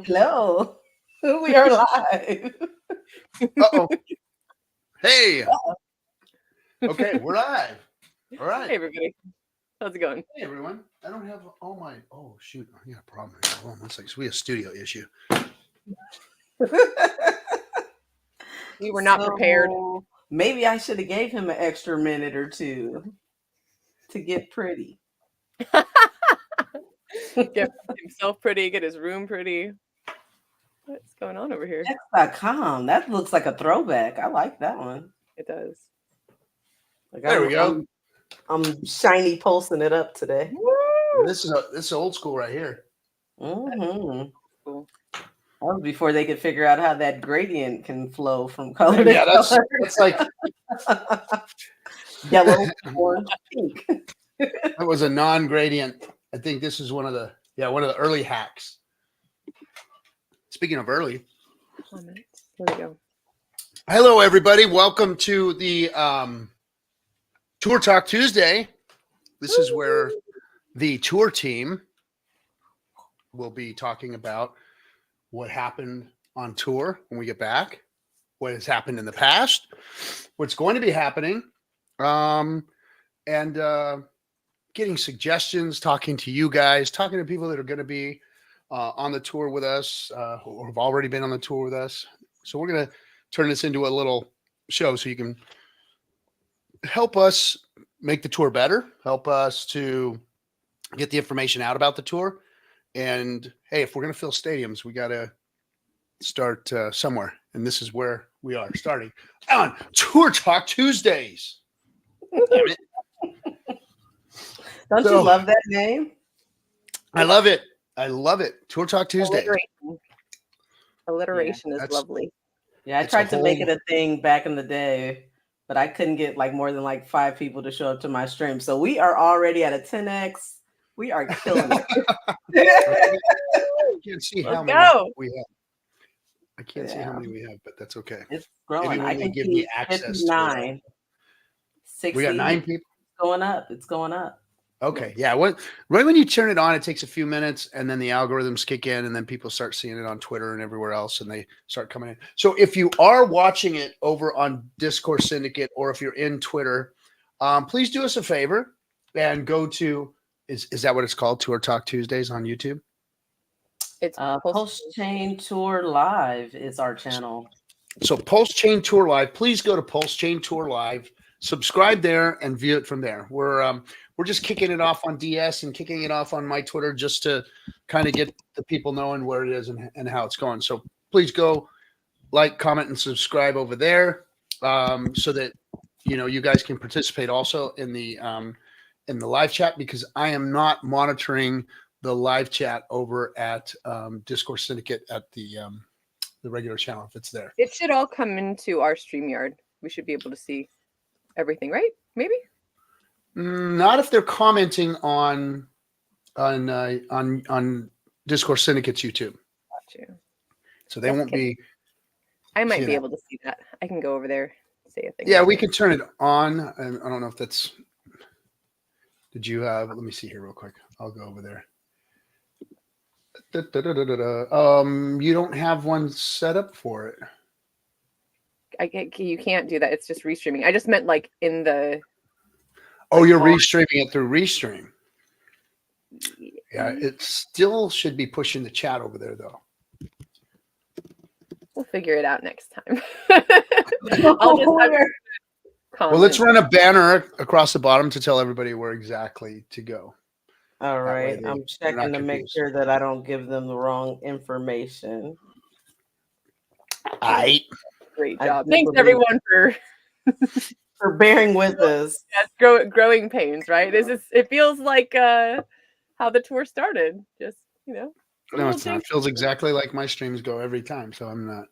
Hello. We are live. Uh-oh. Hey. Okay, we're live. All right. Hey, everybody. How's it going? Hey, everyone. I don't have all my... Oh, shoot. I got a problem here. Hold on one second. So we have a studio issue. We were not prepared. Maybe I should have gave him an extra minute or two to get pretty. Get himself pretty, get his room pretty. What's going on over here? HEXican. That looks like a throwback. I like that one. It does. Like, There we go. I'm shiny pulsing it up today. This is old school right here. Mm-hmm. Cool. That was before they could figure out how that gradient can flow from color Yeah, to color. that's like... Yellow, orange, pink. That was a non-gradient. I think this is one of the early hacks. Speaking of early. Comments. There we go. Hello, everybody. Welcome to the Tour Talk Tuesday. This is where the tour team will be talking about what happened on tour when we get back, what has happened in the past, what's going to be happening, and getting suggestions, talking to you guys, talking to people that are going to be on the tour with us or have already been on the tour with us. So we're going to turn this into a little show so you can help us make the tour better, help us to get the information out about the tour. And hey, if we're going to fill stadiums, we got to start somewhere. And this is where we are starting on Tour Talk Tuesdays. Damn it. Don't you love that name? I love it. I love it. Tour Talk Tuesday. Alliteration is lovely. Yeah, I tried to make it a thing back in the day, but I couldn't get more than 5 people to show up to my stream. So we are already at a 10x. We are killing it. I can't see how many we have. I can't see how many we have, but that's okay. It's growing. Maybe I can give see me access 59. 60. We got 9 people. It's going up. It's going up. Okay. Yeah. Right when you turn it on, it takes a few minutes and then the algorithms kick in and then people start seeing it on Twitter and everywhere else and they start coming in. So if you are watching it over on Discourse Syndicate or if you're in Twitter, please do us a favor and go to, is that what it's called? Tour Talk Tuesdays on YouTube? It's Pulse Chain Tour Live is our channel. So Pulse Chain Tour Live, please go to Pulse Chain Tour Live, subscribe there and view it from there. We're just kicking it off on DS and kicking it off on my Twitter just to kind of get the people knowing where it is and how it's going. So please go like, comment, and subscribe over there so that you guys can participate also in the live chat, because I am not monitoring the live chat over at Discourse Syndicate at the regular channel if it's there. It should all come into our StreamYard. We should be able to see everything, right? Maybe. Not if they're commenting on Discourse Syndicate's YouTube. Got you. So they won't be. I might be able to see that. I can go over there, say a thing. Yeah, we can turn it on. And I don't know if that's. Did you have? Let me see here real quick. I'll go over there. You don't have one set up for it. You can't do that. It's just restreaming. I just meant in the. Oh, you're restreaming it through Restream. Yeah, it still should be pushing the chat over there, though. We'll figure it out next time. I'll just well, let's run a banner across the bottom to tell everybody where exactly to go. All right. I'm checking to make sure that I don't give them the wrong information. All right. Great job. Thanks, everyone, for bearing with us. Yes, growing pains, right? It feels like how the tour started. Just, No, it's not. It feels exactly like my streams go every time, so I'm not.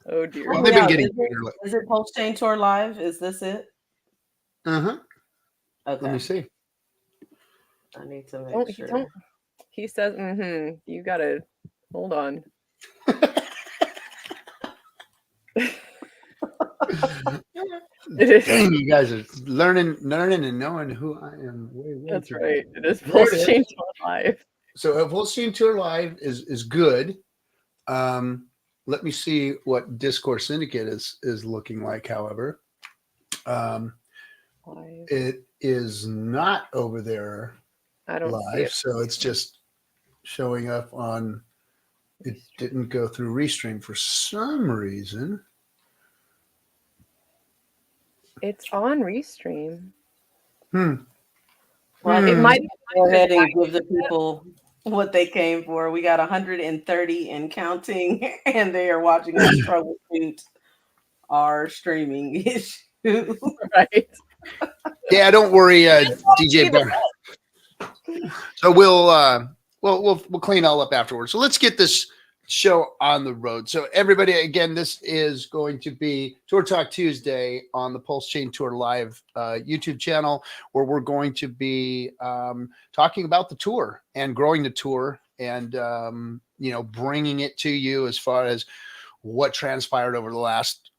Oh, dear. Well, they've been getting is it Pulse Chain Tour Live? Is this it? Uh-huh. Okay. Let me see. I need to make sure. He says, you got to hold on. Dang, you guys are learning and knowing who I am. That's right. It is Pulse Chain Tour Live. So Pulse Chain Tour Live is good. Let me see what Discord Syndicate is looking like. However, it is not over there I don't see live, it. so it's just showing up on. It didn't go through Restream for some reason. It's on Restream. Well, It might go ahead and give the people what they came for. We got 130 and counting, and they are watching us troubleshoot our streaming issue. right. Yeah, don't worry, DJ Bar. So we'll clean all up afterwards. So let's get this show on the road. So everybody, again, this is going to be Tour Talk Tuesday on the Pulse Chain Tour Live YouTube channel, where we're going to be talking about the tour and growing the tour and bringing it to you as far as what transpired over the last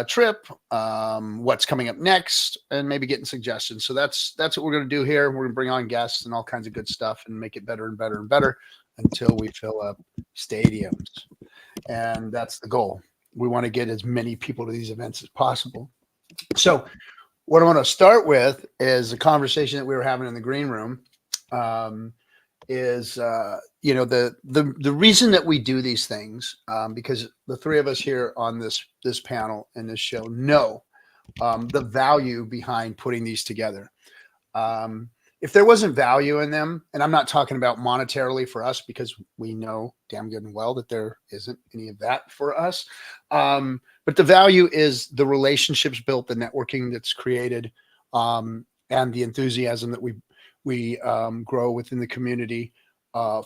trip, what's coming up next, and maybe getting suggestions. So that's what we're going to do here. We're going to bring on guests and all kinds of good stuff and make it better and better and better until we fill up stadiums. And that's the goal. We want to get as many people to these events as possible. So what I want to start with is a conversation that we were having in the green room. Is the reason that we do these things, because the three of us here on this panel and this show know the value behind putting these together. If there wasn't value in them, and I'm not talking about monetarily for us, because we know damn good and well that there isn't any of that for us, but the value is the relationships built, the networking that's created, and the enthusiasm that we grow within the community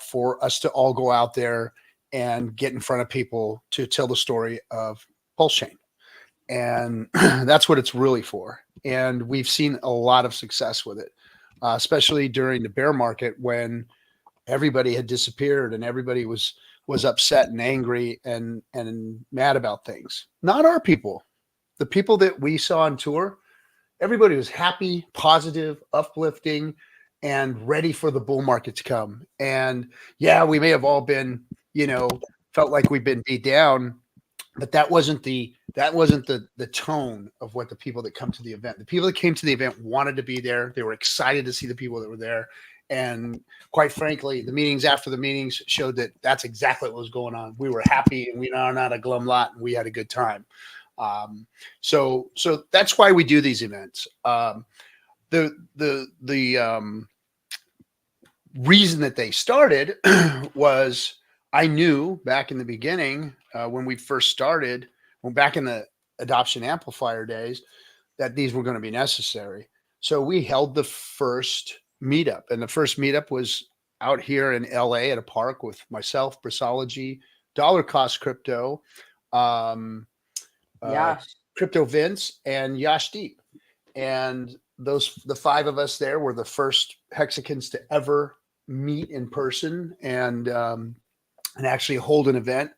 for us to all go out there and get in front of people to tell the story of Pulse Chain. And that's what it's really for. And we've seen a lot of success with it, especially during the bear market when everybody had disappeared and everybody was upset and angry and mad about things. Not our people. The people that we saw on tour, everybody was happy, positive, uplifting, and ready for the bull market to come. And yeah, we may have all been, felt like we've been beat down, but that wasn't the tone of what the people that come to the event. The people that came to the event wanted to be there. They were excited to see the people that were there. And quite frankly, the meetings after the meetings showed that that's exactly what was going on. We were happy and we are not a glum lot and we had a good time. So that's why we do these events. The reason that they started was I knew back in the beginning when we first started, back in the adoption amplifier days, that these were going to be necessary. So we held the first meetup, and the first meetup was out here in LA at a park with myself, Brasology, Dollar Cost Crypto, Crypto Vince, and Yash Deep. And the five of us there were the first HEXicans to ever meet in person and actually hold an event.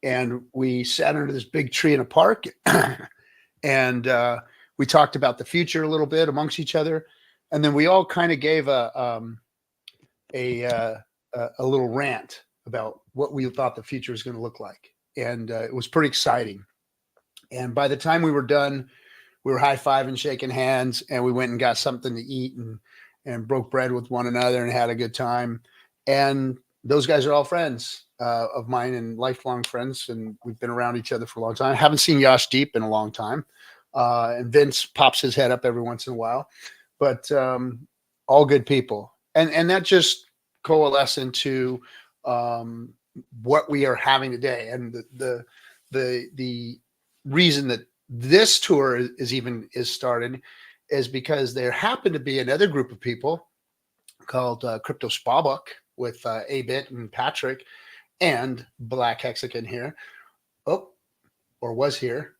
And we sat under this big tree in a park and we talked about the future a little bit amongst each other. And then we all kind of gave a little rant about what we thought the future was going to look like. And it was pretty exciting. And by the time we were done, we were high-fiving, shaking hands, and we went and got something to eat and broke bread with one another and had a good time. And those guys are all friends of mine and lifelong friends, and we've been around each other for a long time. I haven't seen Yash Deep in a long time. And Vince pops his head up every once in a while. But all good people. And that just coalesced into what we are having today. And the reason that this tour is started is because there happened to be another group of people called Crypto Spawbuck with A-Bit and Patrick and Black HEXican here. Oh, or was here.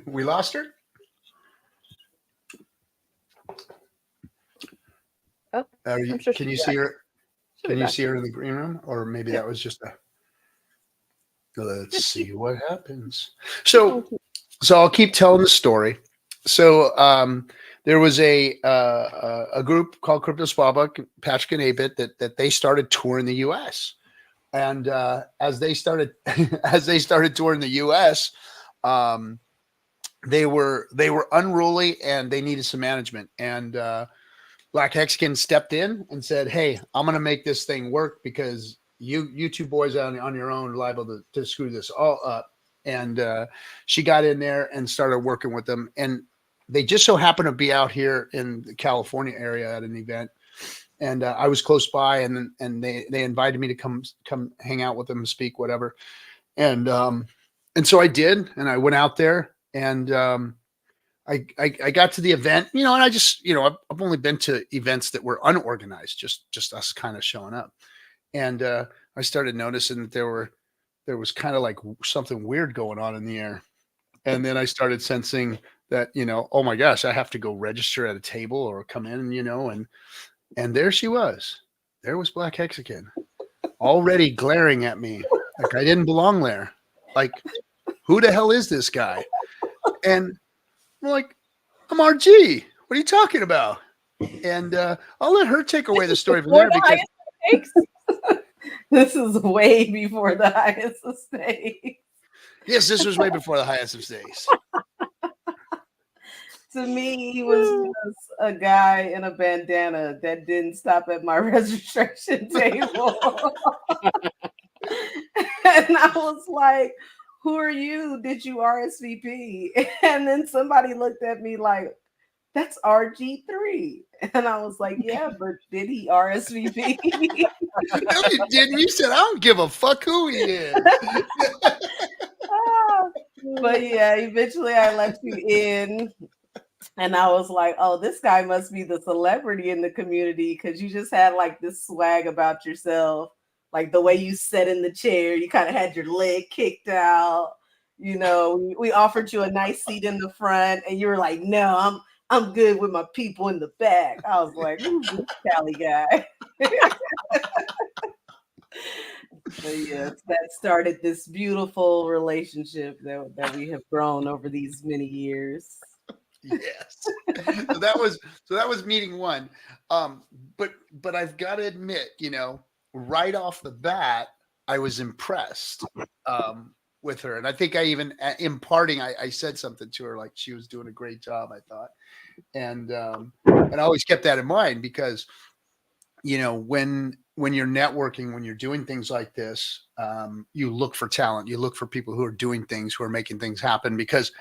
We lost her. Oh, can you see her? Can you see her in the green room? Or maybe that was just let's see what happens. So I'll keep telling the story. So there was a group called Crypto Spellbook, Patrick and Abit, that they started touring the U.S. And as they started touring the U.S., they were unruly and they needed some management. And HEXican stepped in and said, "Hey, I'm going to make this thing work because you two boys on your own are liable to screw this all up." And she got in there and started working with them. And they just so happened to be out here in the California area at an event. And I was close by, and they invited me to come hang out with them and speak, whatever. And so I did, and I went out there, and I got to the event, and I just, I've only been to events that were unorganized, just us kind of showing up. And I started noticing that there was kind of like something weird going on in the air. And then I started sensing that, oh my gosh, I have to go register at a table or come in, and there she was. There was HEXican already glaring at me like I didn't belong there. Like, who the hell is this guy? And I'm like, I'm RG. What are you talking about? And I'll let her take away the story from there because this is way before the highest of stakes. Yes, this was way before the highest of stakes. To me, he was just a guy in a bandana that didn't stop at my registration table. And I was like, "Who are you? Did you RSVP?" And then somebody looked at me like, "That's RG3." And I was like, "Yeah, but did he RSVP?" No, you didn't. You said, "I don't give a fuck who he is." But yeah, eventually I let you in. And I was like, "Oh, this guy must be the celebrity in the community because you just had like this swag about yourself. Like the way you sat in the chair, you kind of had your leg kicked out. We offered you a nice seat in the front, and you were like, "No, I'm good with my people in the back." I was like, "Who's this Cali guy?" But yes, that started this beautiful relationship that we have grown over these many years. Yes. So that was meeting one. But I've got to admit, right off the bat, I was impressed with her. And I think I even imparting, I said something to her like she was doing a great job, I thought. And I always kept that in mind because, when you're networking, when you're doing things like this, you look for talent, you look for people who are doing things, who are making things happen, because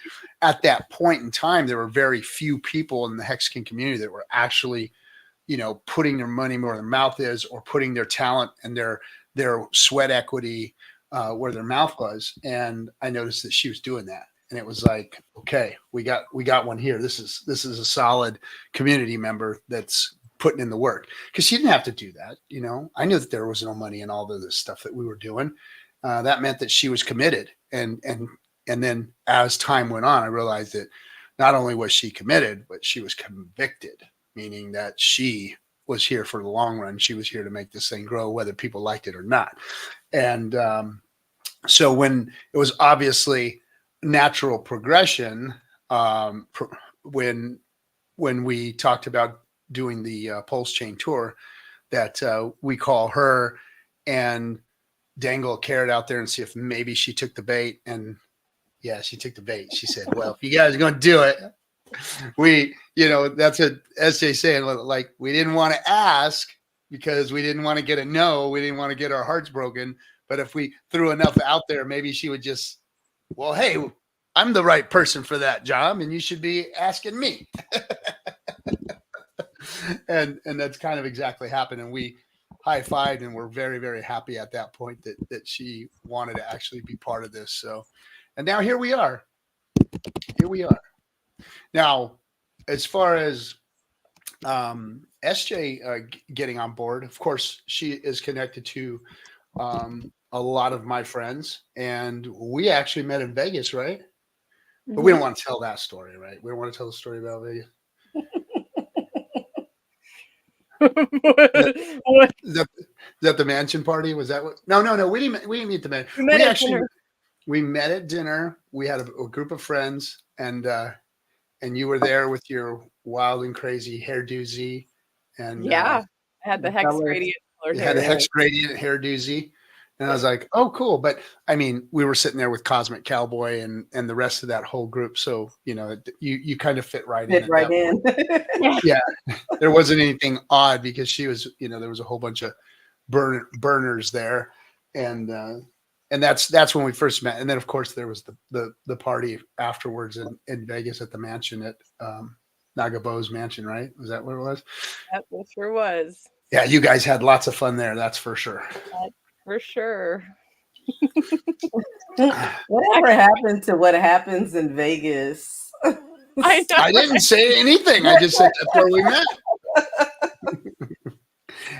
at that point in time, there were very few people in the HEXican community that were actually, putting their money where their mouth is, or putting their talent and their sweat equity where their mouth was. And I noticed that she was doing that. And it was like, okay, we got one here. This is a solid community member that's putting in the work, because she didn't have to do that. I knew that there was no money in all of this stuff that we were doing. That meant that she was committed. And then as time went on, I realized that not only was she committed, but she was convicted, meaning that she was here for the long run. She was here to make this thing grow, whether people liked it or not. And so when it was obviously natural progression, when we talked about doing the Pulse Chain tour, that we call her and dangle a carrot out there and see if maybe she took the bait. And yeah, she took the bait. She said, "Well, if you guys are going to do it, that's what SJ saying. Like, we didn't want to ask because we didn't want to get a no. We didn't want to get our hearts broken. But if we threw enough out there, maybe she would just, well, hey, I'm the right person for that job, and you should be asking me." and that's kind of exactly happened. And we high-fived, and we're very, very happy at that point that she wanted to actually be part of this. So, and now here we are. Now, as far as SJ getting on board, of course, she is connected to a lot of my friends, and we actually met in Vegas, right? But we don't want to tell that story, right? We don't want to tell the story about Vegas. What? Is that the mansion party? Was that what? No. We didn't meet the mansion. We met at dinner. We had a group of friends, and you were there with your wild and crazy hairdozy, and Yeah. I had the Hex colors. gradient colored you had a hair. Hex gradient hairdozy. And I was like, oh, cool. But I mean, we were sitting there with Cosmic Cowboy and the rest of that whole group. So, you know, you kind of fit right in. Fit right in. Yeah. There wasn't anything odd because she was, you know, there was a whole bunch of burners there. And that's when we first met. And then, of course, there was the party afterwards in Vegas at the mansion at Nagabo's mansion, right? Was that what it was? That sure was. Yeah, you guys had lots of fun there. That's for sure. For sure. Whatever happened to what happens in Vegas? I know. I didn't say anything. I just said that's where we met.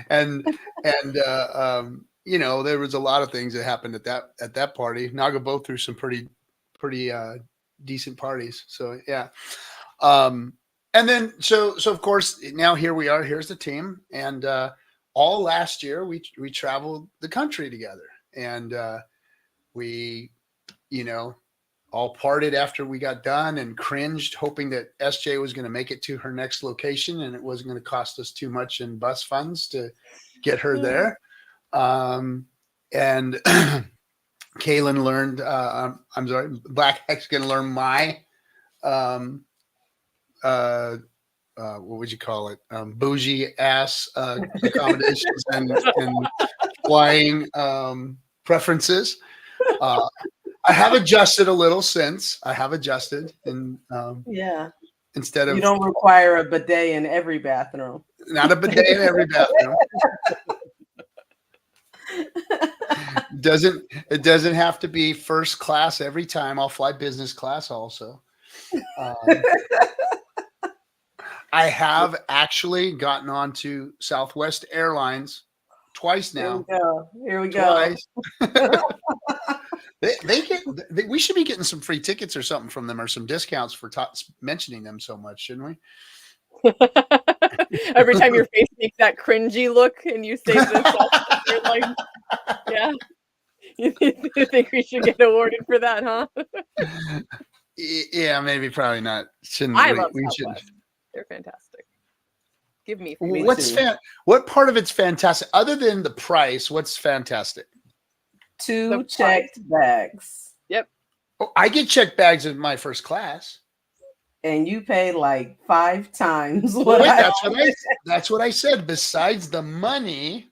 and you know, there was a lot of things that happened at that party. Nagabo threw some pretty decent parties. So yeah. And then so of course now here we are. Here's the team, and all last year we traveled the country together, and we, you know, all parted after we got done and cringed, hoping that SJ was going to make it to her next location and it wasn't going to cost us too much in bus funds to get her there. And Kaylin learned, I'm sorry, BlaKC learned my, what would you call it? Bougie ass accommodations and flying preferences. I have adjusted a little since. I have adjusted, and Yeah. instead of You don't require a bidet in every bathroom. not a bidet in every bathroom. It doesn't have to be first class every time. I'll fly business class also. I have actually gotten on to Southwest Airlines twice now. Here we go. We should be getting some free tickets or something from them, or some discounts for mentioning them so much, shouldn't we? Every time your face makes that cringy look and you say this, you're like, yeah. You think we should get awarded for that, huh? Yeah, maybe, probably not. I love Southwest. They're fantastic. Give me. What part of it's fantastic other than the price? What's fantastic? 2 checked bags. Yep. Oh, I get checked bags in my first class. And you pay like 5 times what that's what I said. Besides the money,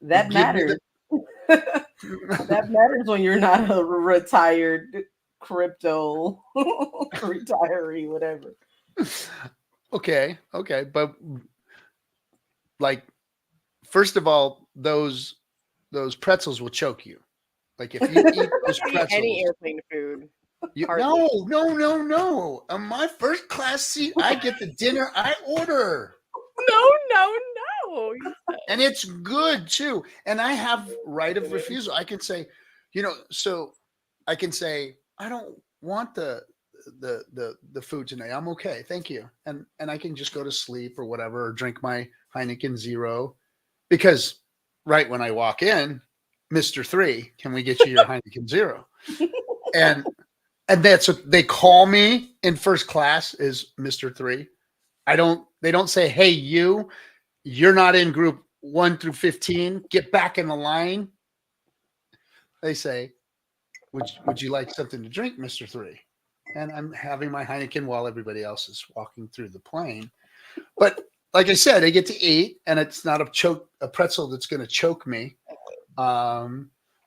that matters. That matters when you're not a retired crypto retiree, whatever. Okay, but like, first of all, those pretzels will choke you. Like if you eat those pretzels, any airplane food. No. On my first class seat, I get the dinner I order. No. And it's good too. And I have right of refusal. I can say, so I can say, I don't want the food tonight. I'm okay. Thank you. And I can just go to sleep or whatever, or drink my Heineken Zero, because right when I walk in, Mr. 3, can we get you your Heineken Zero? And that's what they call me in first class, is Mr. 3. They don't say, hey, you're not in group 1 through 15. Get back in the line. They say, would you like something to drink, Mr. 3? And I'm having my Heineken while everybody else is walking through the plane. But like I said, I get to eat, and it's not a pretzel that's going to choke me.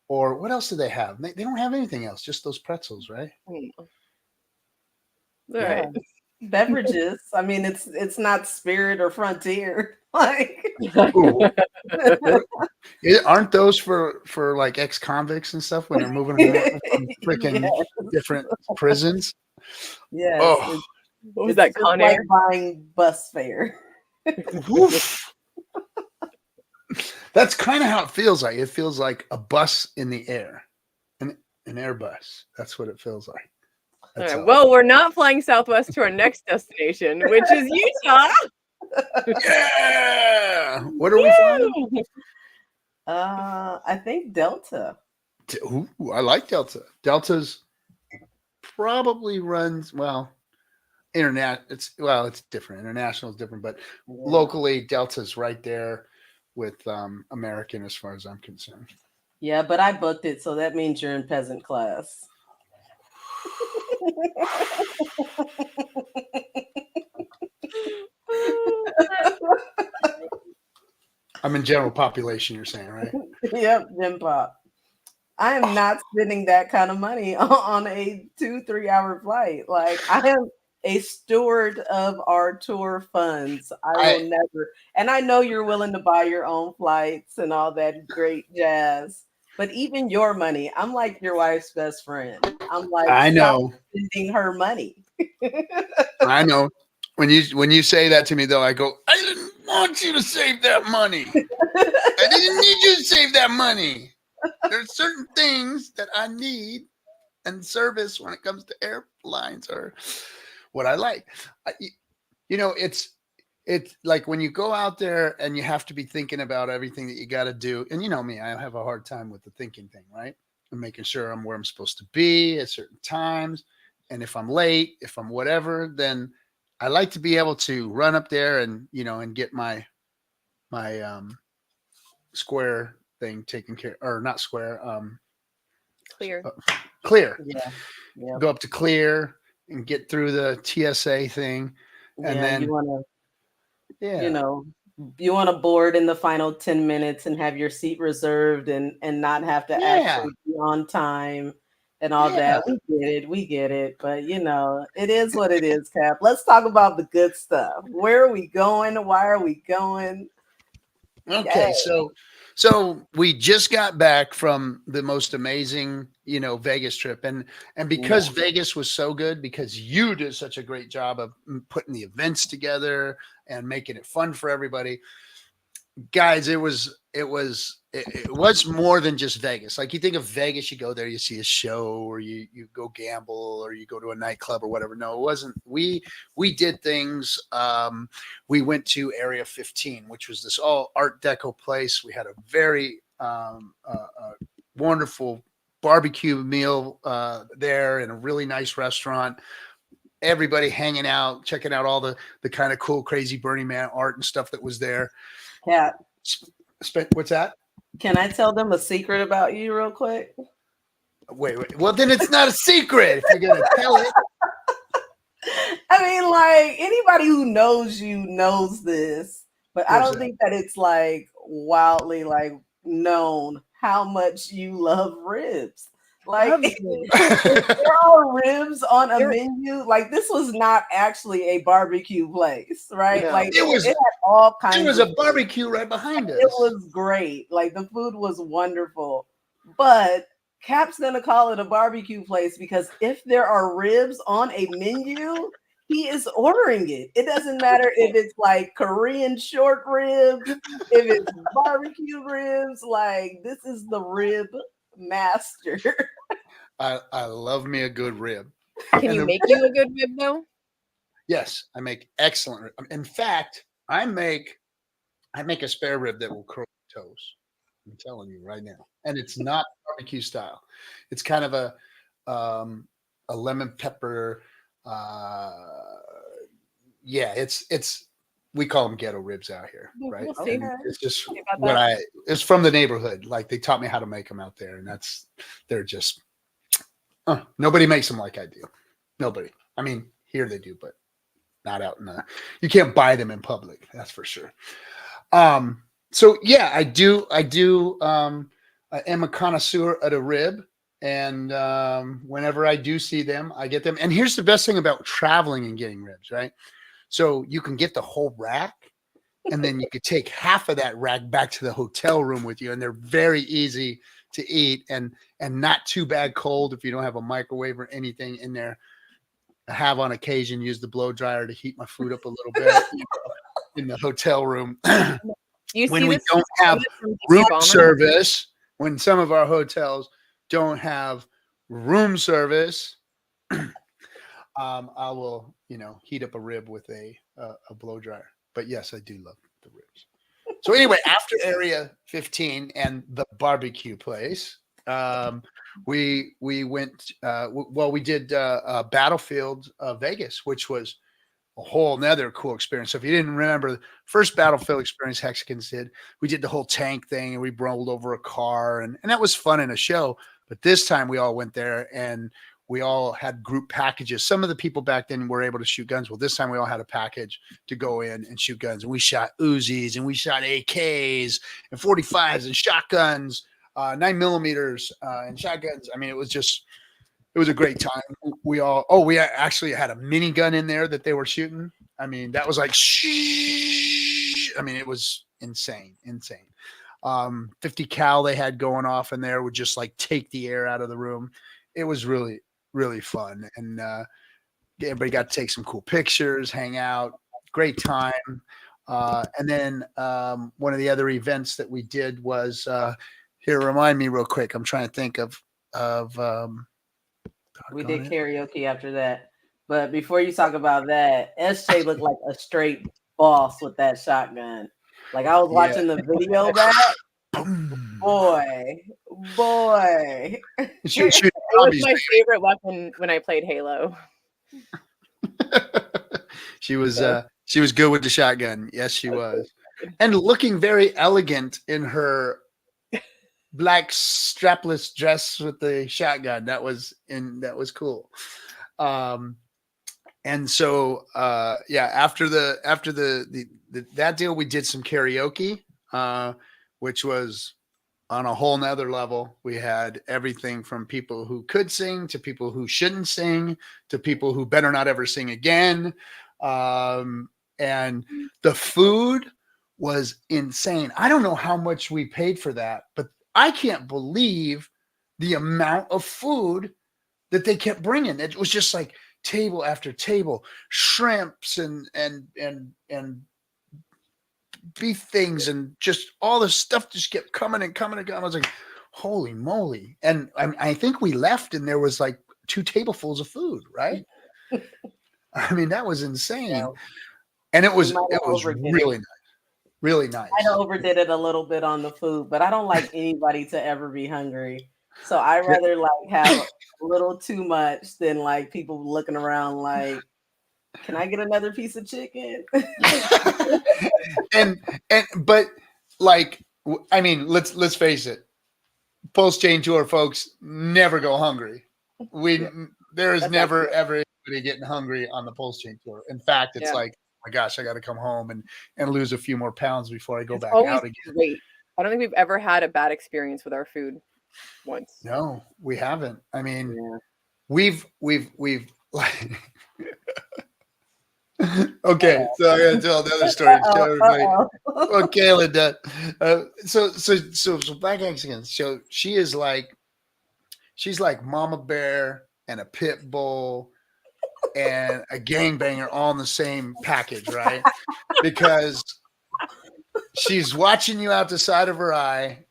Or what else do they have? They don't have anything else, just those pretzels, right? All right. Beverages. I mean, it's not Spirit or Frontier. Like, aren't those for like ex-convicts and stuff when they're moving around from freaking different prisons? Yes. Oh, what was that? Con like Air? buying bus fare. That's kind of how it feels like. It feels like a bus in the air, an Airbus. That's what it feels like. All right. Well, we're not flying Southwest to our next destination, which is Utah. Yeah. What are we flying? I think Delta. Ooh, I like Delta. Delta's probably runs well. it's different. International is different, but locally, Delta's right there with American as far as I'm concerned. Yeah, but I booked it, so that means you're in peasant class. I'm in general population, you're saying, right? Yep, Jim Pop. I am not spending that kind of money on a 2-3 hour flight. Like, I am a steward of our tour funds. I will never, and I know you're willing to buy your own flights and all that great jazz. But even your money, I'm like your wife's best friend. I'm like, I know, spending her money. I know. When you say that to me, though, I go, I didn't want you to save that money. I didn't need you to save that money. There's certain things that I need and service when it comes to airlines or what I like. It's like when you go out there and you have to be thinking about everything that you got to do. And you know me, I have a hard time with the thinking thing, right? And making sure I'm where I'm supposed to be at certain times. And if I'm late, if I'm whatever, then I like to be able to run up there and, and get my square thing taken care, or not square, Clear. Clear. Yeah. Go up to Clear and get through the TSA thing. And then you want to board in the final 10 minutes and have your seat reserved and not have to actually be on time and all that. We get it. But it is what it is, Cap. Let's talk about the good stuff. Where are we going? Why are we going? Okay, so we just got back from the most amazing, Vegas trip. And because Vegas was so good, because you did such a great job of putting the events together and making it fun for everybody, guys, it was more than just Vegas. Like, you think of Vegas, you go there, you see a show, or you go gamble, or you go to a nightclub or whatever. No, it wasn't. We did things. We went to Area 15, which was this all Art Deco place. We had a very wonderful barbecue meal there in a really nice restaurant. Everybody hanging out, checking out all the kind of cool, crazy Burning Man art and stuff that was there. Cat. What's that? Can I tell them a secret about you real quick? Wait. Well, then it's not a secret if you're going to tell it. I mean, like, anybody who knows you knows this, but I don't think that it's like wildly like known how much you love ribs. Like, if there are ribs on a menu, like, this was not actually a barbecue place, right? No. Like, it had all kinds. There was a barbecue right behind us. It was great. Like, the food was wonderful, but Cap's gonna call it a barbecue place because if there are ribs on a menu, he is ordering it. It doesn't matter if it's like Korean short ribs, if it's barbecue ribs. Like, this is the rib master. I love me a good rib. Can you make you a good rib though? Yes, I make excellent rib. In fact, I make a spare rib that will curl your toes. I'm telling you right now. And it's not barbecue style. It's kind of a lemon pepper. It's we call them ghetto ribs out here, right? It's just it's from the neighborhood. Like, they taught me how to make them out there, and they're just nobody makes them like I do. Nobody. I mean, here they do, but not out you can't buy them in public. That's for sure. So yeah, I do. I am a connoisseur at a rib, and whenever I do see them, I get them. And here's the best thing about traveling and getting ribs, right? So you can get the whole rack, and then you could take half of that rack back to the hotel room with you, and they're very easy to eat and not too bad cold if you don't have a microwave or anything in there. I have on occasion used the blow dryer to heat my food up a little bit in the hotel room. When we don't have room service, when some of our hotels don't have room service, I will, heat up a rib with a blow dryer. But yes, I do love the ribs. So anyway, after Area 15 and the barbecue place, we went. We did Battlefield Vegas, which was a whole nother cool experience. So if you didn't remember the first Battlefield experience HEXicans did, we did the whole tank thing and we rolled over a car and that was fun in a show. But this time we all went there and we all had group packages. Some of the people back then were able to shoot guns. Well, this time we all had a package to go in and shoot guns. And we shot Uzis and we shot AKs and 45s and shotguns, 9mm and shotguns. I mean, it was a great time. We actually had a minigun in there that they were shooting. I mean, that was like, shh. I mean, it was insane. 50 cal they had going off in there would just like take the air out of the room. It was really, really fun. And everybody got to take some cool pictures, hang out, great time. And then one of the other events that we did was here, remind me real quick. I'm trying to think of we did karaoke after that. But before you talk about that, SJ looked like a straight boss with that shotgun. Like I was watching the video back. Boy. It was my favorite weapon when I played Halo. She was good with the shotgun. Yes, she was. And looking very elegant in her black strapless dress with the shotgun. That was cool. And so after that deal, we did some karaoke, which was on a whole nother level. We had everything from people who could sing to people who shouldn't sing to people who better not ever sing again. And the food was insane. I don't know how much we paid for that, but I can't believe the amount of food that they kept bringing. It was just like table after table, shrimps and beef things and just all the stuff just kept coming and coming and coming. I was like, holy moly. And I think we left and there was like 2 tablespoons of food, right? I mean, that was insane. Yeah. And it was really nice. Really nice. I overdid it a little bit on the food, but I don't like anybody to ever be hungry. So I rather like have a little too much than like people looking around like, can I get another piece of chicken? But like, I mean, let's face it. Pulse Chain Tour folks never go hungry. There is never ever anybody getting hungry on the Pulse Chain Tour. In fact, it's like, oh my gosh, I got to come home and lose a few more pounds before I go back out again. Great. I don't think we've ever had a bad experience with our food once. No, we haven't. I mean, we've like. Okay, so I gotta tell another story. Okay, Linda. So Black HEXicans. So she's like Mama Bear and a pit bull and a gangbanger all in the same package, right? Because she's watching you out the side of her eye,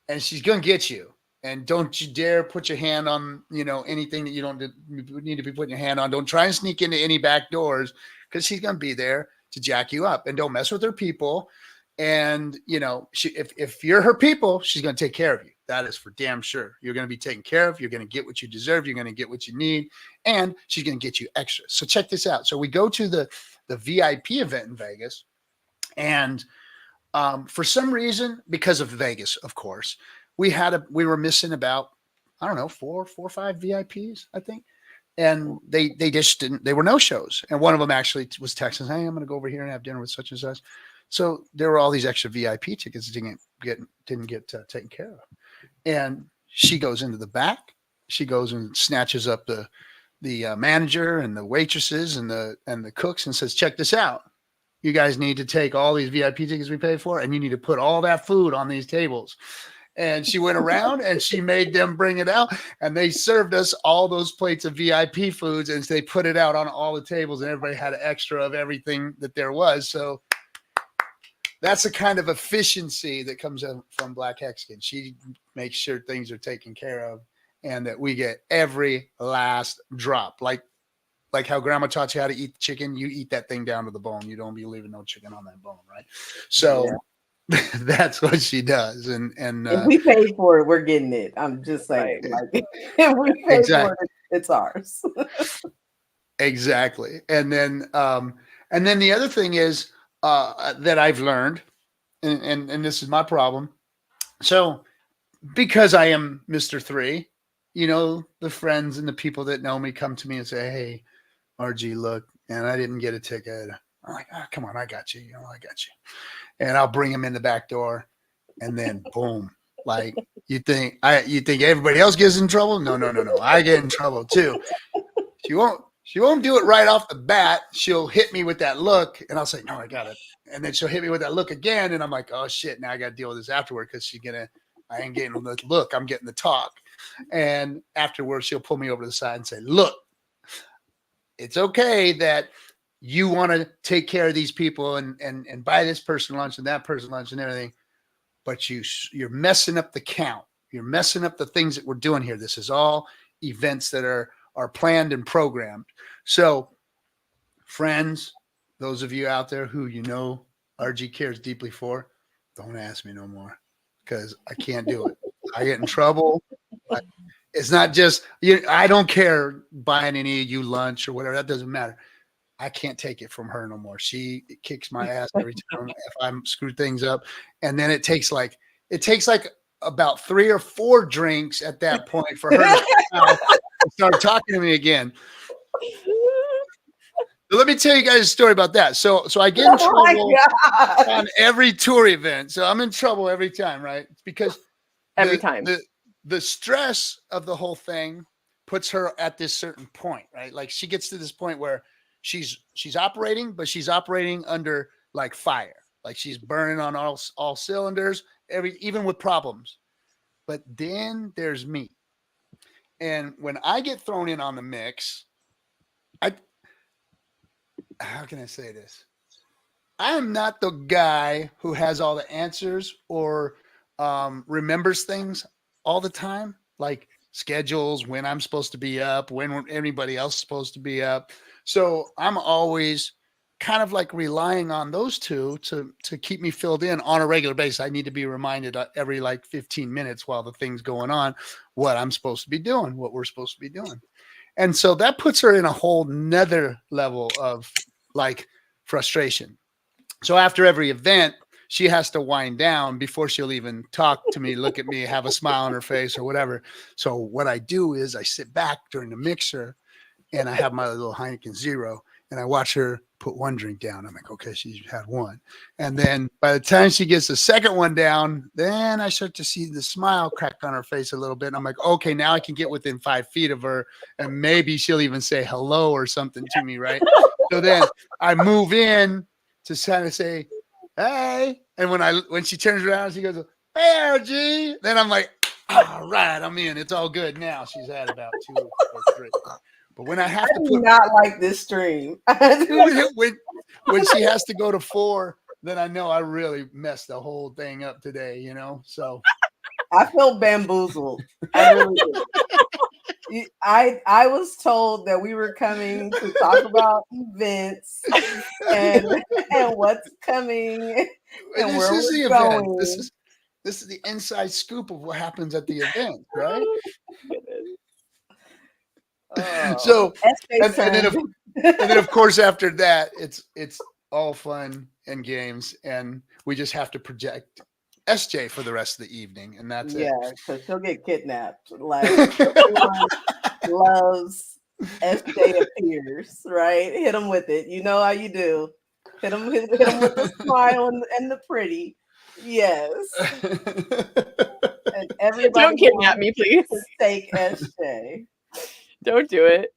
and she's gonna get you. And don't you dare put your hand on anything that you don't need to be putting your hand on. Don't try and sneak into any back doors, because she's going to be there to jack you up. And don't mess with her people. And, if you're her people, she's going to take care of you. That is for damn sure. You're going to be taken care of. You're going to get what you deserve. You're going to get what you need. And she's going to get you extra. So check this out. So we go to the VIP event in Vegas. And for some reason, because of Vegas, of course, we were missing about, I don't know, 4 or 5 VIPs, I think. And they just didn't, they were no shows. And one of them actually was texting, hey, I'm going to go over here and have dinner with such and such. So there were all these extra VIP tickets that didn't get taken care of. And she goes into the back. She goes and snatches up the manager and the waitresses and the cooks and says, check this out. You guys need to take all these VIP tickets we paid for, and you need to put all that food on these tables. And she went around and she made them bring it out, and they served us all those plates of VIP foods, and they put it out on all the tables, and everybody had an extra of everything that there was. So that's the kind of efficiency that comes from Black HEXican. She makes sure things are taken care of and that we get every last drop. Like how grandma taught you how to eat chicken, you eat that thing down to the bone. You don't be leaving no chicken on that bone, right? So That's what she does. And If we paid for it, we're getting it. I'm just saying, Right. like, if we pay Exactly. for it, it's ours. Exactly. And then the other thing is that I've learned, and this is my problem. So because I am Mr. 3, you know, the friends and the people that know me come to me and say, "Hey, RG, look, and I didn't get a ticket." I'm like, "Oh, come on, I got you. You know, I got you." And I'll bring them in the back door, and then boom, like you think everybody else gets in trouble? No, no, no, no. I get in trouble too. She won't do it right off the bat. She'll hit me with that look, and I'll say, "No, I got it." And then she'll hit me with that look again, and I'm like, "Oh shit, now I got to deal with this afterward because I ain't getting the look, I'm getting the talk." And afterwards, she'll pull me over to the side and say, "Look, it's okay that you want to take care of these people and buy this person lunch and that person lunch and everything, but you're messing up the count. You're messing up the things that we're doing here. This is all events that are planned and programmed. So, friends, those of you out there who you know RG cares deeply for, don't ask me no more because I can't do it. I get in trouble. It's not just I don't care buying any of you lunch or whatever. That doesn't matter. I can't take it from her no more. She kicks my ass every time if I'm screwed things up. And then it takes like about 3 or 4 drinks at that point for her to start talking to me again. So let me tell you guys a story about that. So I get in trouble on every tour event. So I'm in trouble every time, right? It's because Every time. The stress of the whole thing puts her at this certain point, right? Like she gets to this point where she's operating, but she's operating under like fire. Like she's burning on all cylinders, even with problems. But then there's me. And when I get thrown in on the mix, how can I say this? I am not the guy who has all the answers or remembers things all the time, like schedules, when I'm supposed to be up, when anybody else is supposed to be up. So I'm always kind of like relying on those two to keep me filled in on a regular basis. I need to be reminded every like 15 minutes while the thing's going on, what I'm supposed to be doing, what we're supposed to be doing. And so that puts her in a whole nother level of like frustration. So after every event, she has to wind down before she'll even talk to me, look at me, have a smile on her face or whatever. So what I do is I sit back during the mixer and I have my little Heineken Zero and I watch her put one drink down. I'm like, okay, she's had one. And then by the time she gets the second one down, then I start to see the smile crack on her face a little bit. And I'm like, okay, now I can get within 5 feet of her and maybe she'll even say hello or something to me, right? So then I move in to kind of say, hey. And when she turns around, she goes, hey, RG. Then I'm like, all right, I'm in. It's all good now. She's had about 2 or 3. But when I have to put not like this stream. when she has to go to 4, then I know I really messed the whole thing up today, you know. So I feel bamboozled. I really do. I was told that we were coming to talk about events and what's coming and where we're going. This is the inside scoop of what happens at the event, right? So and then of course after that it's all fun and games and we just have to project SJ for the rest of the evening and that's it. Yeah, because she'll get kidnapped. Like everyone loves SJ appears, right? Hit him with it. You know how you do. Hit him with the smile and the pretty. Yes. And everybody don't kidnap me, please. Take SJ. Don't do it.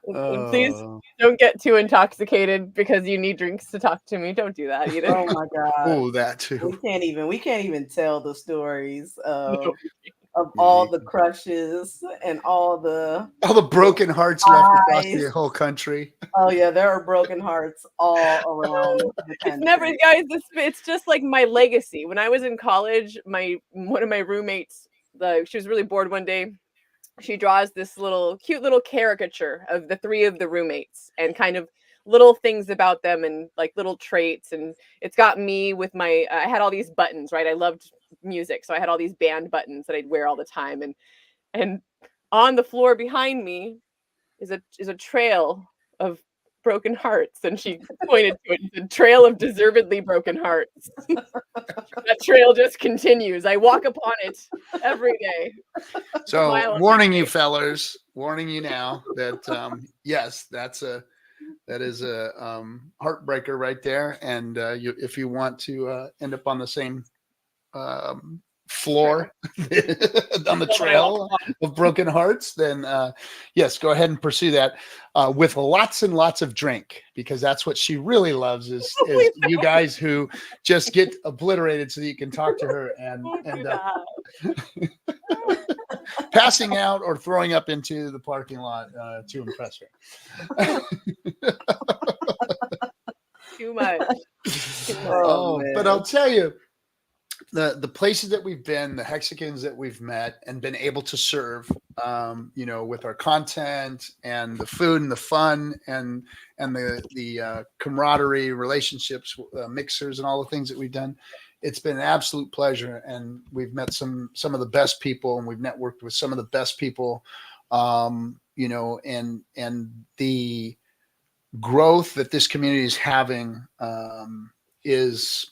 And please don't get too intoxicated because you need drinks to talk to me. Don't do that either. Oh my god. Oh, that too. We can't even tell the stories of all the crushes and all the broken hearts left across the whole country. Oh yeah, there are broken hearts all around the country. It's never, guys. It's just like my legacy. When I was in college, one of my roommates, she was really bored one day. She draws this cute little caricature of the 3 of the roommates and kind of little things about them and like little traits. And it's got me with my, I had all these buttons, right? I loved music. So I had all these band buttons that I'd wear all the time. And on the floor behind me is a trail of broken hearts. And she pointed to it, the trail of deservedly broken hearts. That trail just continues. I walk upon it every day. So warning you fellers, warning you now that yes, that is a heartbreaker right there. And if you want to end up on the same floor on the trail of broken hearts, then yes, go ahead and pursue that with lots and lots of drink, because that's what she really loves is you guys who just get obliterated so that you can talk to her and end up passing out or throwing up into the parking lot to impress her. Too much. But I'll tell you, the places that we've been, the HEXicans that we've met and been able to serve, with our content and the food and the fun and the camaraderie, relationships, mixers, and all the things that we've done, it's been an absolute pleasure. And we've met some of the best people, and we've networked with some of the best people, and the growth that this community is having is,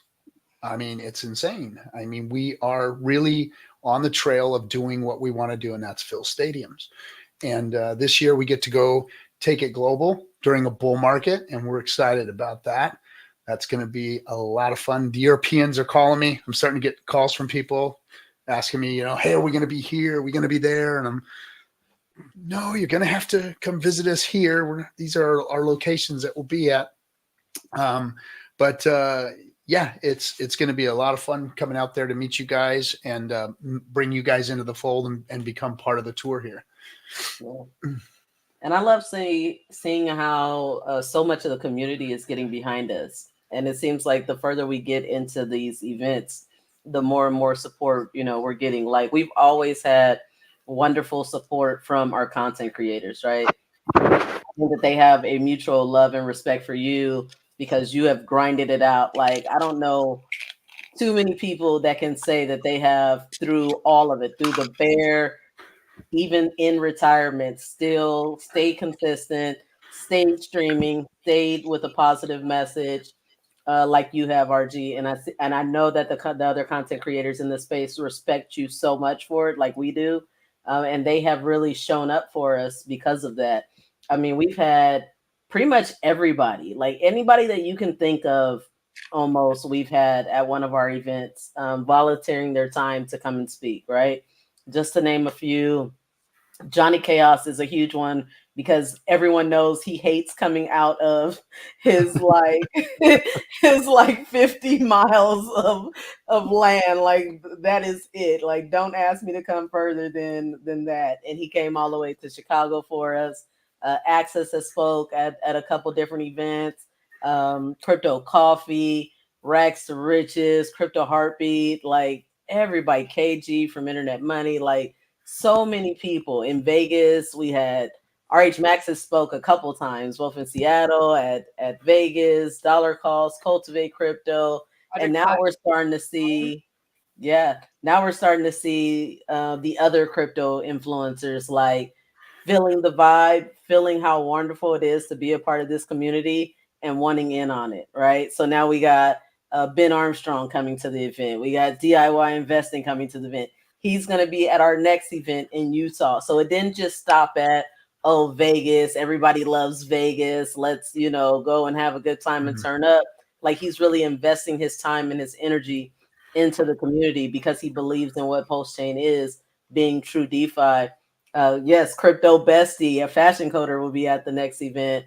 I mean, it's insane. I mean, we are really on the trail of doing what we want to do, and that's fill stadiums. And this year we get to go take it global during a bull market, and we're excited about that. That's going to be a lot of fun. The Europeans are calling me. I'm starting to get calls from people asking me, hey, are we going to be here? Are we going to be there? And I'm, no, you're going to have to come visit us here. These are our locations that we'll be at. Yeah, it's going to be a lot of fun coming out there to meet you guys and bring you guys into the fold and become part of the tour here. Yeah. And I love seeing how so much of the community is getting behind us. And it seems like the further we get into these events, the more and more support, we're getting. Like, we've always had wonderful support from our content creators, right? I think that they have a mutual love and respect for you because you have grinded it out. Like, I don't know too many people that can say that they have, through all of it, through the bear, even in retirement, still stayed consistent, stayed streaming, stayed with a positive message, like you have, RG. And I know that the other content creators in this space respect you so much for it, like we do, and they have really shown up for us because of that. I mean, we've had pretty much everybody, like anybody that you can think of, almost, we've had at one of our events, volunteering their time to come and speak, right? Just to name a few. Johnny Chaos is a huge one because everyone knows he hates coming out of his his 50 miles of land. Like, that is it. Like, don't ask me to come further than that. And he came all the way to Chicago for us. Access has spoke at a couple different events. Crypto Coffee, Rags to Riches, Crypto Heartbeat, like everybody, KG from Internet Money, like so many people. In Vegas, we had RH Max has spoke a couple times, both in Seattle, at Vegas, Dollar Cost, Cultivate Crypto. And now we're starting to see, the other crypto influencers, like feeling the vibe, feeling how wonderful it is to be a part of this community and wanting in on it, right? So now we got Ben Armstrong coming to the event. We got DIY Investing coming to the event. He's going to be at our next event in Utah. So it didn't just stop at, Vegas. Everybody loves Vegas. Let's, go and have a good time and turn up. Like, he's really investing his time and his energy into the community because he believes in what Pulse Chain is, being true DeFi. Yes, Crypto Bestie, a fashion coder, will be at the next event.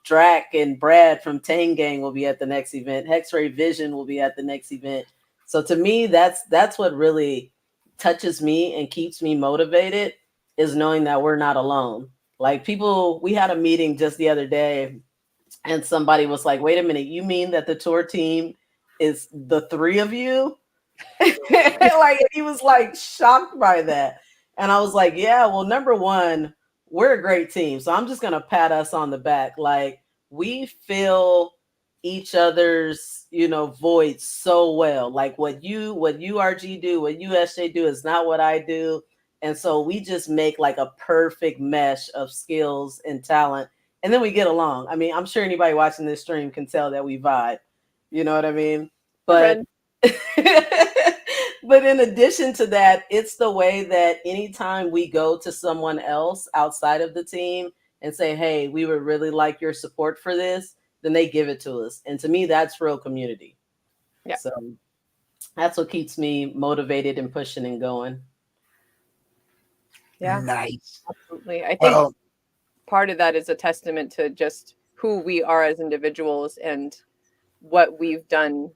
Drac and Brad from Tang Gang will be at the next event. Hexray Vision will be at the next event. So to me, that's what really touches me and keeps me motivated, is knowing that we're not alone. Like, people, we had a meeting just the other day and somebody was like, wait a minute, you mean that the tour team is the three of you? Like, he was like shocked by that. And I was like, yeah, well, number one, we're a great team. So I'm just going to pat us on the back. Like, we fill each other's, voids so well. Like what you RG do, what you SJ do is not what I do. And so we just make like a perfect mesh of skills and talent. And then we get along. I mean, I'm sure anybody watching this stream can tell that we vibe. You know what I mean? But but in addition to that, it's the way that anytime we go to someone else outside of the team and say, hey, we would really like your support for this, then they give it to us. And to me, that's real community. Yeah. So that's what keeps me motivated and pushing and going. Yeah. Nice. Absolutely. I think part of that is a testament to just who we are as individuals and what we've done,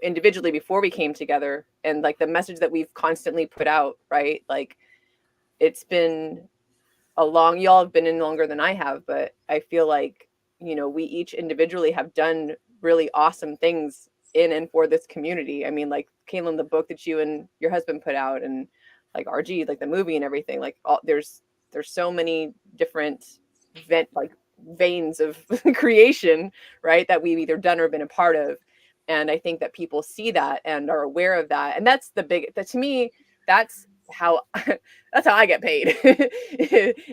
individually before we came together, and like the message that we've constantly put out, right? Like it's been y'all have been in longer than I have, but I feel like, we each individually have done really awesome things in and for this community. I mean, like Caitlin, the book that you and your husband put out, and like RG, like the movie and everything, like there's so many different veins of creation, right, that we've either done or been a part of. And I think that people see that and are aware of that. And that's to me, that's how I get paid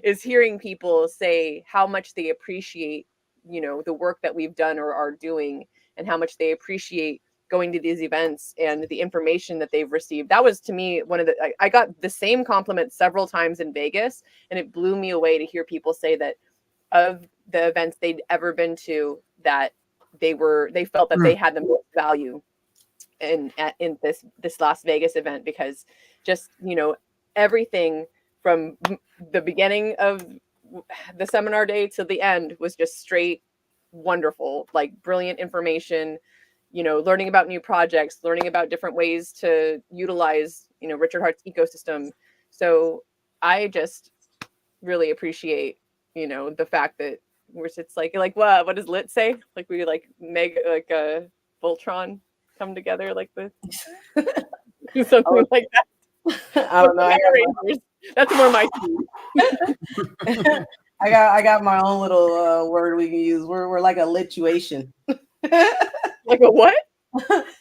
is hearing people say how much they appreciate, the work that we've done or are doing, and how much they appreciate going to these events and the information that they've received. That was, to me, I got the same compliment several times in Vegas, and it blew me away to hear people say that of the events they'd ever been to, that they felt that they had the most value in this Las Vegas event, because just, everything from the beginning of the seminar day to the end was just straight wonderful, like brilliant information, learning about new projects, learning about different ways to utilize, Richard Hart's ecosystem. So I just really appreciate, the fact that it's like what does Lit say? Like we a Voltron come together like this, something like that. I don't know. That's more my team. I got my own little word we can use. We're like a lituation. Like a what?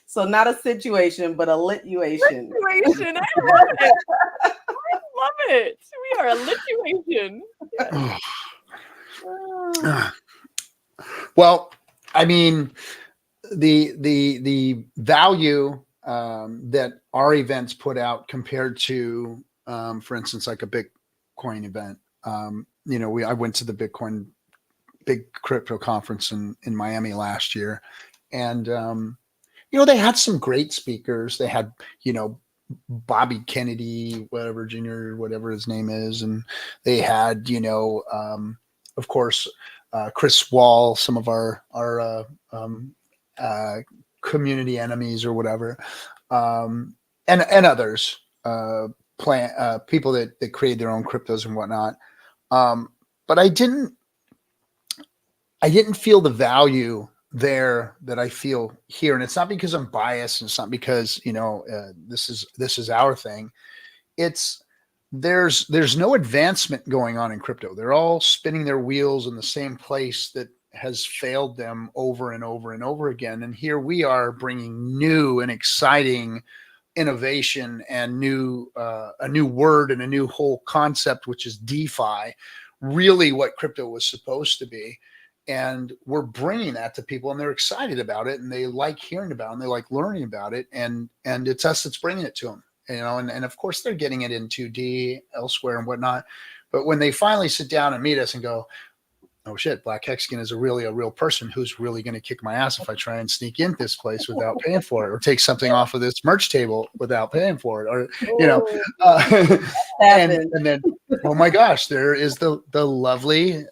So not a situation, but a lituation. Lituation. I love it. I love it. We are a lituation. Yeah. Well, I mean, the value that our events put out compared to, for instance, like a Bitcoin event. I went to the big crypto conference in Miami last year, and they had some great speakers. They had Bobby Kennedy, whatever Jr., whatever his name is, and they had of course Chris Wall, some of our community enemies or whatever, and others, people that create their own cryptos and whatnot. But I didn't feel the value there that I feel here. And it's not because I'm biased, and it's not because, this is our thing. There's no advancement going on in crypto. They're all spinning their wheels in the same place that has failed them over and over and over again. And here we are bringing new and exciting innovation and a new word and a new whole concept, which is DeFi, really what crypto was supposed to be. And we're bringing that to people, and they're excited about it, and they like hearing about it, and they like learning about it. And it's us that's bringing it to them, and of course they're getting it in 2D elsewhere and whatnot. But when they finally sit down and meet us and go, oh shit, BlaKCican is a real person who's really going to kick my ass if I try and sneak into this place without paying for it, or take something off of this merch table without paying for it, or and then oh my gosh, there is the lovely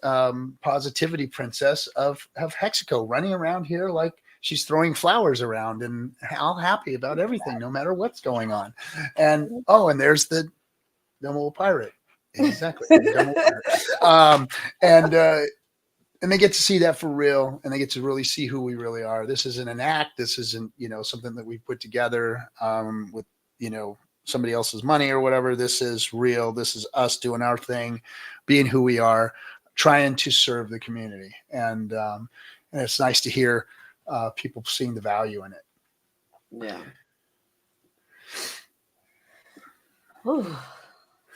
positivity princess of Hexico running around here like she's throwing flowers around and all happy about everything, no matter what's going on. And and there's the dumb old pirate. Exactly. And they get to see that for real, and they get to really see who we really are. This isn't an act. This isn't, something that we put together with, somebody else's money or whatever. This is real. This is us doing our thing, being who we are. trying to serve the community. And it's nice to hear people seeing the value in it. Yeah. Whew.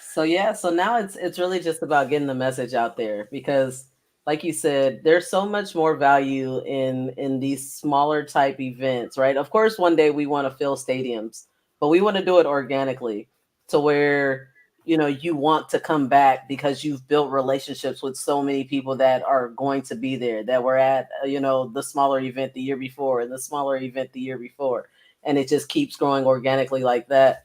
So yeah, so now it's really just about getting the message out there, because like you said, there's so much more value in these smaller type events, right? Of course, one day we want to fill stadiums, but we want to do it organically to where, you want to come back because you've built relationships with so many people that are going to be there, that were at, the smaller event the year before and the smaller event the year before. And it just keeps growing organically like that.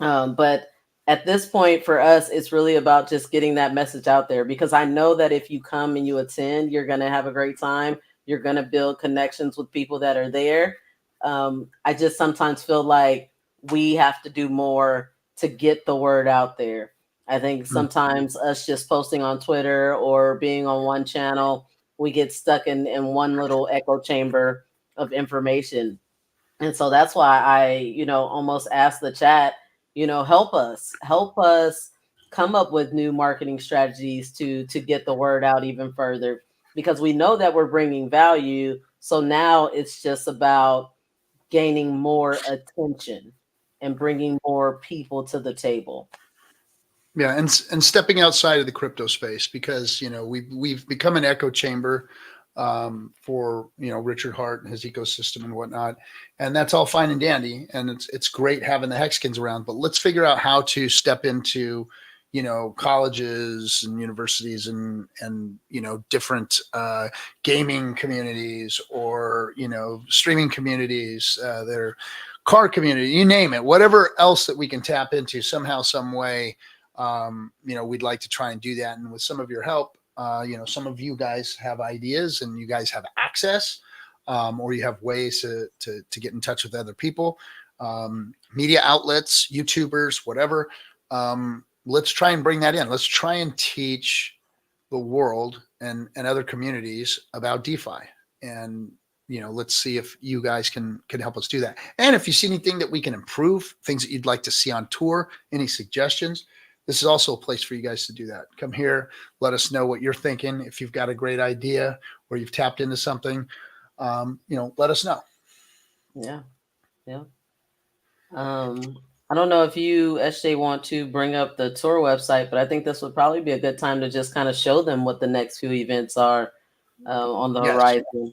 But at this point for us, it's really about just getting that message out there, because I know that if you come and you attend, you're going to have a great time. You're going to build connections with people that are there. I just sometimes feel like we have to do more to get the word out there. I think sometimes us just posting on Twitter or being on one channel, we get stuck in one little echo chamber of information. And so that's why I, almost asked the chat, help us come up with new marketing strategies to get the word out even further, because we know that we're bringing value. So now it's just about gaining more attention and bringing more people to the table. Yeah, and stepping outside of the crypto space, because we've become an echo chamber for Richard Hart and his ecosystem and whatnot, and that's all fine and dandy, and it's great having the HEXicans around. But let's figure out how to step into colleges and universities and different gaming communities, or streaming communities, their car community, you name it, whatever else that we can tap into somehow, some way. We'd like to try and do that. And with some of your help, some of you guys have ideas and you guys have access, or you have ways to get in touch with other people, media outlets, YouTubers, whatever. Let's try and bring that in. Let's try and teach the world and other communities about DeFi. And, let's see if you guys can help us do that. And if you see anything that we can improve, things that you'd like to see on tour, any suggestions, this is also a place for you guys to do that. Come here, let us know what you're thinking. If you've got a great idea or you've tapped into something, let us know. Yeah. Yeah. I don't know if you, SJ, want to bring up the tour website, but I think this would probably be a good time to just kind of show them what the next few events are on the horizon.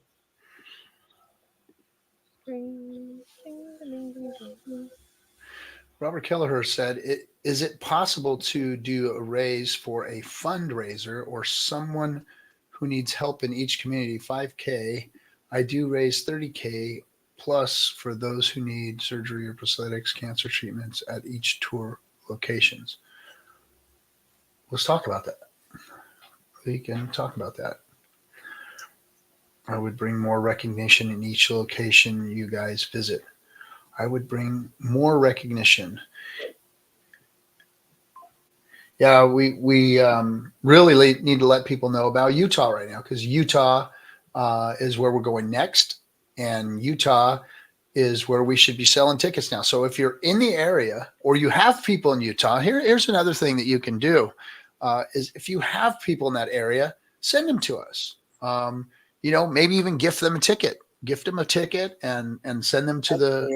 Robert Kelleher said, is it possible to do a raise for a fundraiser or someone who needs help in each community? 5K. I do raise 30K plus for those who need surgery or prosthetics, cancer treatments at each tour locations. Let's talk about that. We can talk about that. I would bring more recognition in each location you guys visit. I would bring more recognition. Yeah, we really need to let people know about Utah right now, because Utah is where we're going next, and Utah is where we should be selling tickets now. So if you're in the area or you have people in Utah, here's another thing that you can do, is if you have people in that area, send them to us. Maybe even gift them a ticket and send them to the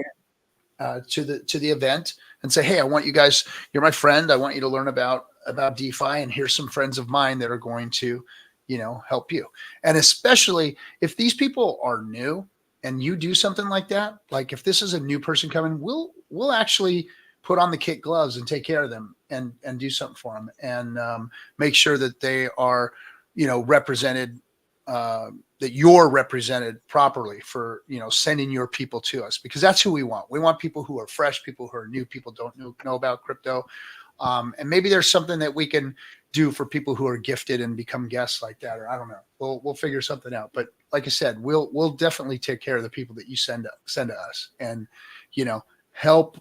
event and say, hey, I want you guys, you're my friend. I want you to learn about DeFi, and here's some friends of mine that are going to, help you. And especially if these people are new and you do something like that, like if this is a new person coming, we'll actually put on the kid gloves and take care of them and do something for them, and make sure that they are, represented, that you're represented properly for, sending your people to us, because that's who we want. We want people who are fresh, people who are new, people don't know about crypto. And maybe there's something that we can do for people who are gifted and become guests like that, or I don't know. We'll figure something out. But like I said, we'll definitely take care of the people that you send to us, and, help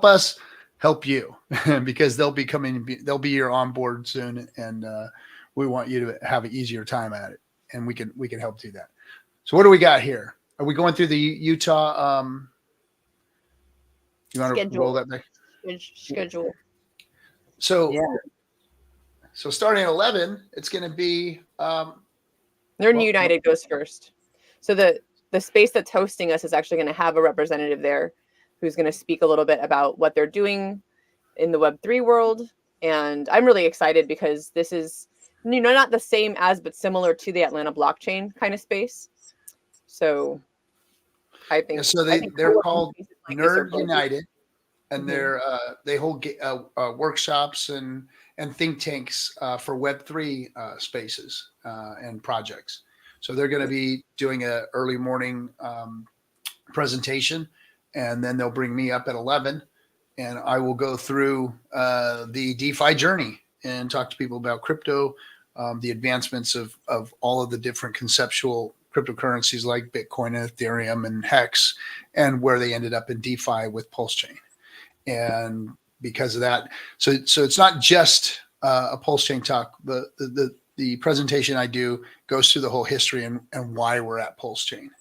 us help you, because they'll be your on board soon. And, we want you to have an easier time at it. And we can help do that. So what do we got here? Are we going through the Utah? You want to roll that back? Schedule. So, yeah. So starting at 11, it's going to be Nerd United goes first. So the space that's hosting us is actually going to have a representative there who's going to speak a little bit about what they're doing in the Web3 world. And I'm really excited because this is, not the same as, but similar to the Atlanta blockchain kind of space. So I think. Yeah, so they're called Nerd United, and they hold workshops and think tanks for Web3 spaces and projects. So they're going to be doing an early morning presentation, and then they'll bring me up at 11, and I will go through the DeFi journey and talk to people about crypto, the advancements of all of the different conceptual cryptocurrencies like Bitcoin and Ethereum and Hex, and where they ended up in DeFi with Pulse Chain. And because of that, so it's not just a Pulse Chain talk. The presentation I do goes through the whole history and why we're at Pulse Chain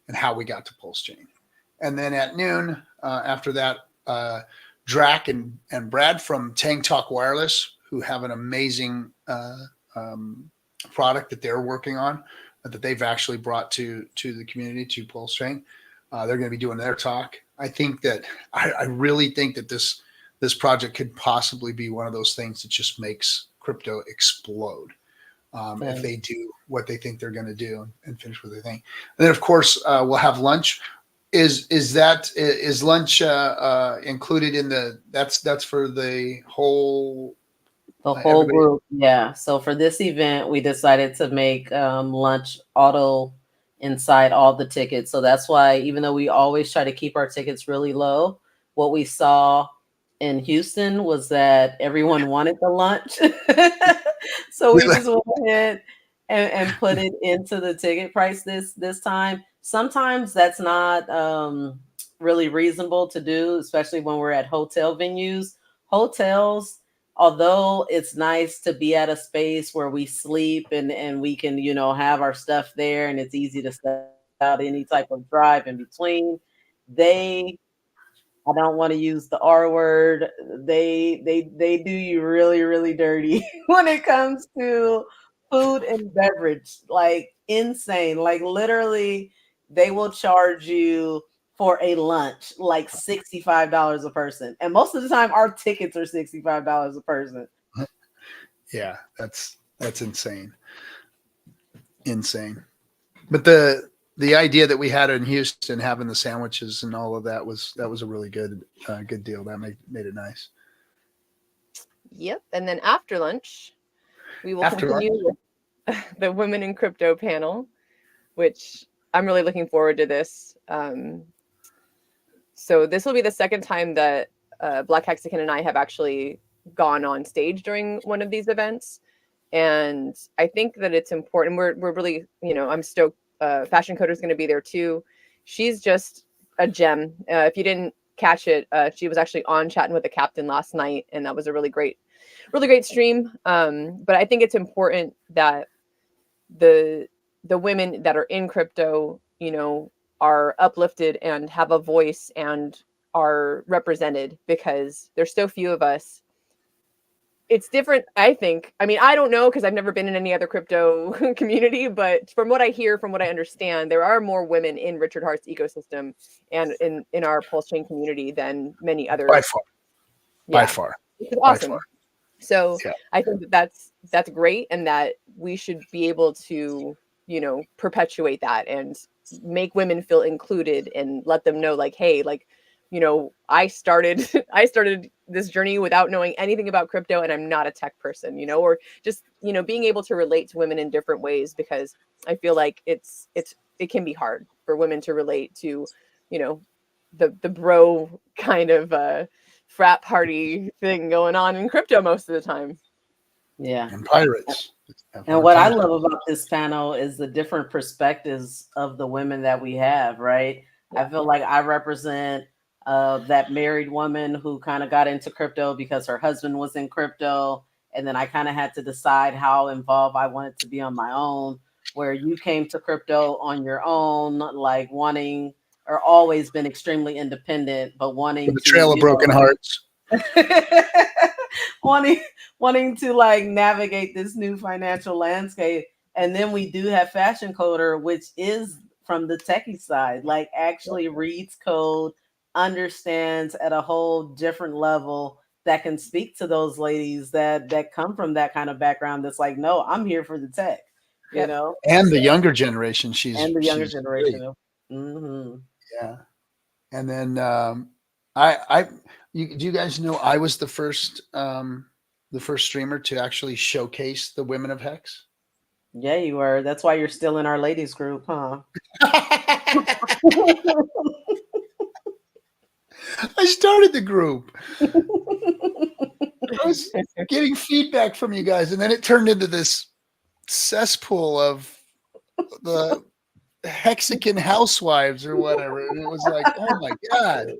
and how we got to Pulse Chain. And then at noon, after that, Drac and Brad from Tang Talk Wireless, who have an amazing product that they're working on, that they've actually brought to the community, to Pulse Chain. They're going to be doing their talk. I think that I really think that this project could possibly be one of those things that just makes crypto explode if they do what they think they're going to do and finish what they think. And then, of course, we'll have lunch. Is lunch included in that's for the whole? The whole group, yeah. So for this event, we decided to make lunch auto inside all the tickets. So that's why, even though we always try to keep our tickets really low, what we saw in Houston was that everyone wanted the lunch. So we just went ahead and put it into the ticket price this time. Sometimes that's not really reasonable to do, especially when we're at hotel venues. Hotels, although it's nice to be at a space where we sleep and we can, have our stuff there and it's easy to set out any type of drive in between, I don't want to use the R word, they do you really, really dirty when it comes to food and beverage, like insane. Like literally, they will charge you for a lunch like $65 a person, and most of the time our tickets are $65 a person. Yeah, that's insane. But the idea that we had in Houston, having the sandwiches and all of that was a really good deal. That made it nice. Yep. And then after lunch, we will continue with the Women in Crypto panel, which I'm really looking forward to this. So this will be the second time that HEXican and I have actually gone on stage during one of these events. And I think that it's important. We're really, I'm stoked. Fashion Coder is going to be there too. She's just a gem. If you didn't catch it, she was actually on chatting with the captain last night, and that was a really great stream. But I think it's important that the women that are in crypto, are uplifted and have a voice and are represented, because there's so few of us. It's different, I think. I mean, I don't know, because I've never been in any other crypto community, but from what I hear, from what I understand, there are more women in Richard Heart's ecosystem and in our Pulse Chain community than many others. By far. Which is awesome. So yeah. I think that's great, and that we should be able to, perpetuate that and make women feel included and let them know, like, hey, like, I started this journey without knowing anything about crypto, and I'm not a tech person, or just, being able to relate to women in different ways, because I feel like it can be hard for women to relate to, the bro kind of frat party thing going on in crypto most of the time. Yeah. And pirates. And what I love about this panel is the different perspectives of the women that we have, right? I feel like I represent that married woman who kind of got into crypto because her husband was in crypto. And then I kind of had to decide how involved I wanted to be on my own, where you came to crypto on your own, like wanting, or always been extremely independent, but wanting the trail of broken hearts. wanting to like navigate this new financial landscape. And then we do have Fashion Coder, which is from the techie side, like actually reads code, understands at a whole different level, that can speak to those ladies that come from that kind of background. That's like, no, I'm here for the tech, you know. And the younger generation, And the younger she's generation. great. Mm-hmm. Yeah. And then do you guys know I was the first streamer to actually showcase the women of Hex? Yeah, you were. That's why you're still in our ladies group, huh? I started the group. I was getting feedback from you guys, and then it turned into this cesspool of the HEXican housewives or whatever. And it was like, oh my God,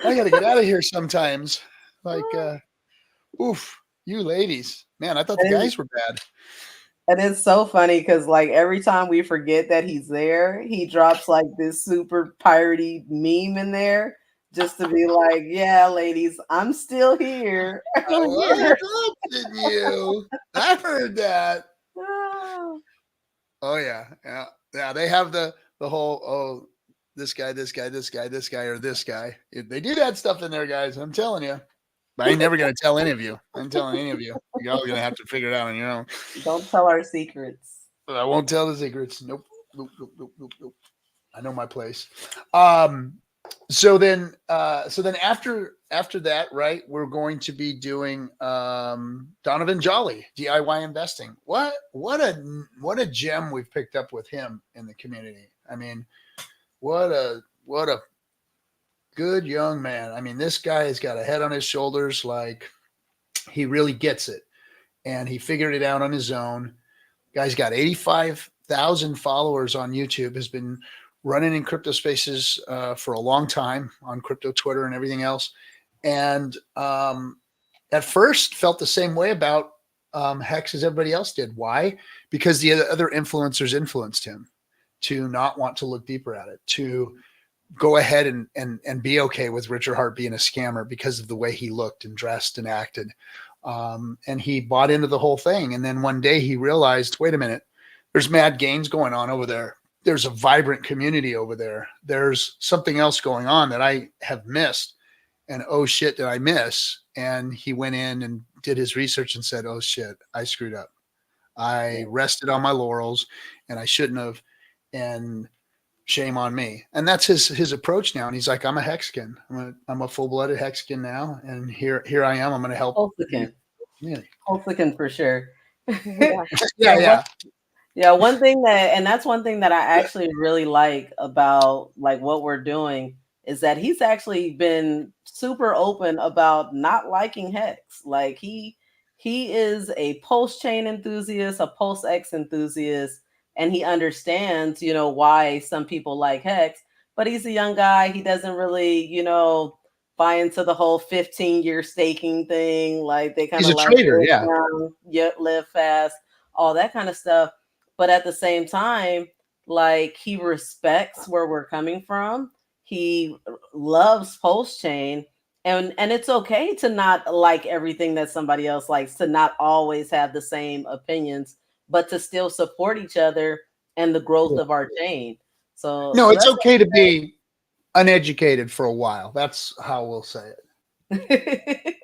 I got to get out of here sometimes. Like, oof, you ladies. Man, I thought the guys were bad. And it's so funny because like every time we forget that he's there, he drops like this super piratey meme in there just to be like, yeah, ladies, I'm still here. Didn't you? I heard that. Oh yeah. They have the whole this guy, or this guy. They do that stuff in there, guys. I'm telling you. But I ain't never gonna tell any of you. I'm telling any of you. You're all gonna have to figure it out on your own. Don't tell our secrets. I won't tell the secrets. Nope. I know my place. So then after that, right, we're going to be doing Donovan Jolly, DIY investing. What a gem we've picked up with him in the community. I mean, what a good young man. I mean, this guy has got a head on his shoulders. Like, he really gets it, and he figured it out on his own. Guy's got 85,000 followers on YouTube, has been running in crypto spaces for a long time on crypto Twitter and everything else. And at first felt the same way about Hex as everybody else did. Why? Because the other influencers influenced him to not want to look deeper at it, to go ahead and be okay with Richard Hart being a scammer because of the way he looked and dressed and acted. And he bought into the whole thing. And then one day he realized, wait a minute, there's mad gains going on over there. There's a vibrant community over there. There's something else going on that I have missed. And oh shit, did I miss? And he went in and did his research and said, oh shit, I screwed up. I rested on my laurels and I shouldn't have. And shame on me. And that's his approach now. And he's like, I'm a HEXican. I'm a full-blooded HEXican now. And here I am. I'm going to help. HEXican for sure. Yeah. One thing that's one thing that I actually really like about like what we're doing is that he's actually been super open about not liking Hex. Like he is a Pulse chain enthusiast, a Pulse X enthusiast, and he understands, why some people like Hex, but he's a young guy. He doesn't really, buy into the whole 15-year staking thing. Like they kind of he's a trader, live fast, all that kind of stuff. But at the same time, like he respects where we're coming from. He loves Pulse Chain. And it's okay to not like everything that somebody else likes, to not always have the same opinions, but to still support each other and the growth of our chain. It's okay to be uneducated for a while. That's how we'll say it.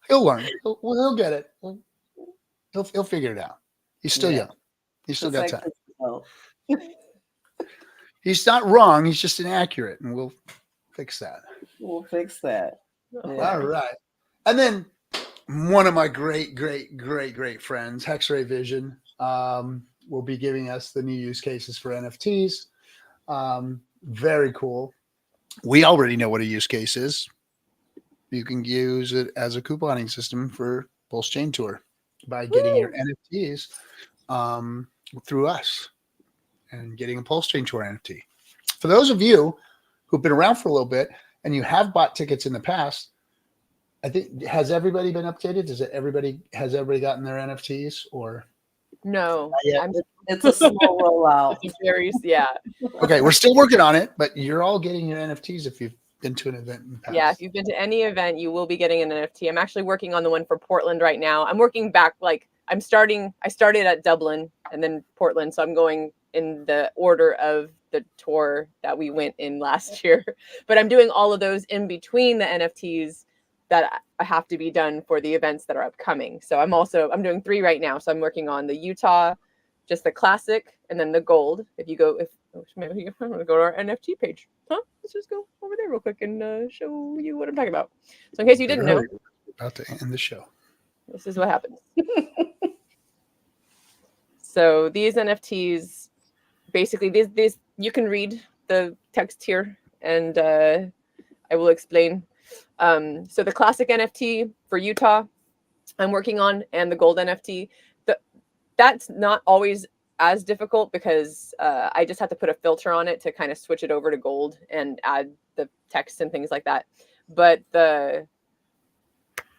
He'll learn. He'll get it. He'll figure it out. He's still young. He's still got time. He's not wrong. He's just inaccurate, and we'll fix that. We'll fix that. Yeah. All right. And then one of my great friends, Hexray Vision, will be giving us the new use cases for NFTs. Very cool. We already know what a use case is. You can use it as a couponing system for Pulse Chain Tour by getting your NFTs through us and getting a Pulse Chain Tour NFT. For those of you who've been around for a little bit and you have bought tickets in the past, I think, has everybody been updated? Has everybody gotten their NFTs or? No, it's a small rollout. It's very, Okay, we're still working on it, but you're all getting your NFTs if you've been to an event in the past. Yeah, if you've been to any event, you will be getting an NFT. I'm actually working on the one for Portland right now. I'm working back, like I started at Dublin and then Portland. So I'm going in the order of the tour that we went in last year. But I'm doing all of those in between the NFTs that have to be done for the events that are upcoming. So I'm doing 3 right now. So I'm working on the Utah, just the classic, and then the gold. Maybe I'm gonna go to our NFT page. Let's just go over there real quick and show you what I'm talking about. So in case you didn't know, about to end the show. this is what happens. So these NFTs, basically, these you can read the text here, and I will explain. So the classic NFT for Utah, I'm working on, and the gold NFT. That's not always as difficult because I just have to put a filter on it to kind of switch it over to gold and add the text and things like that. But the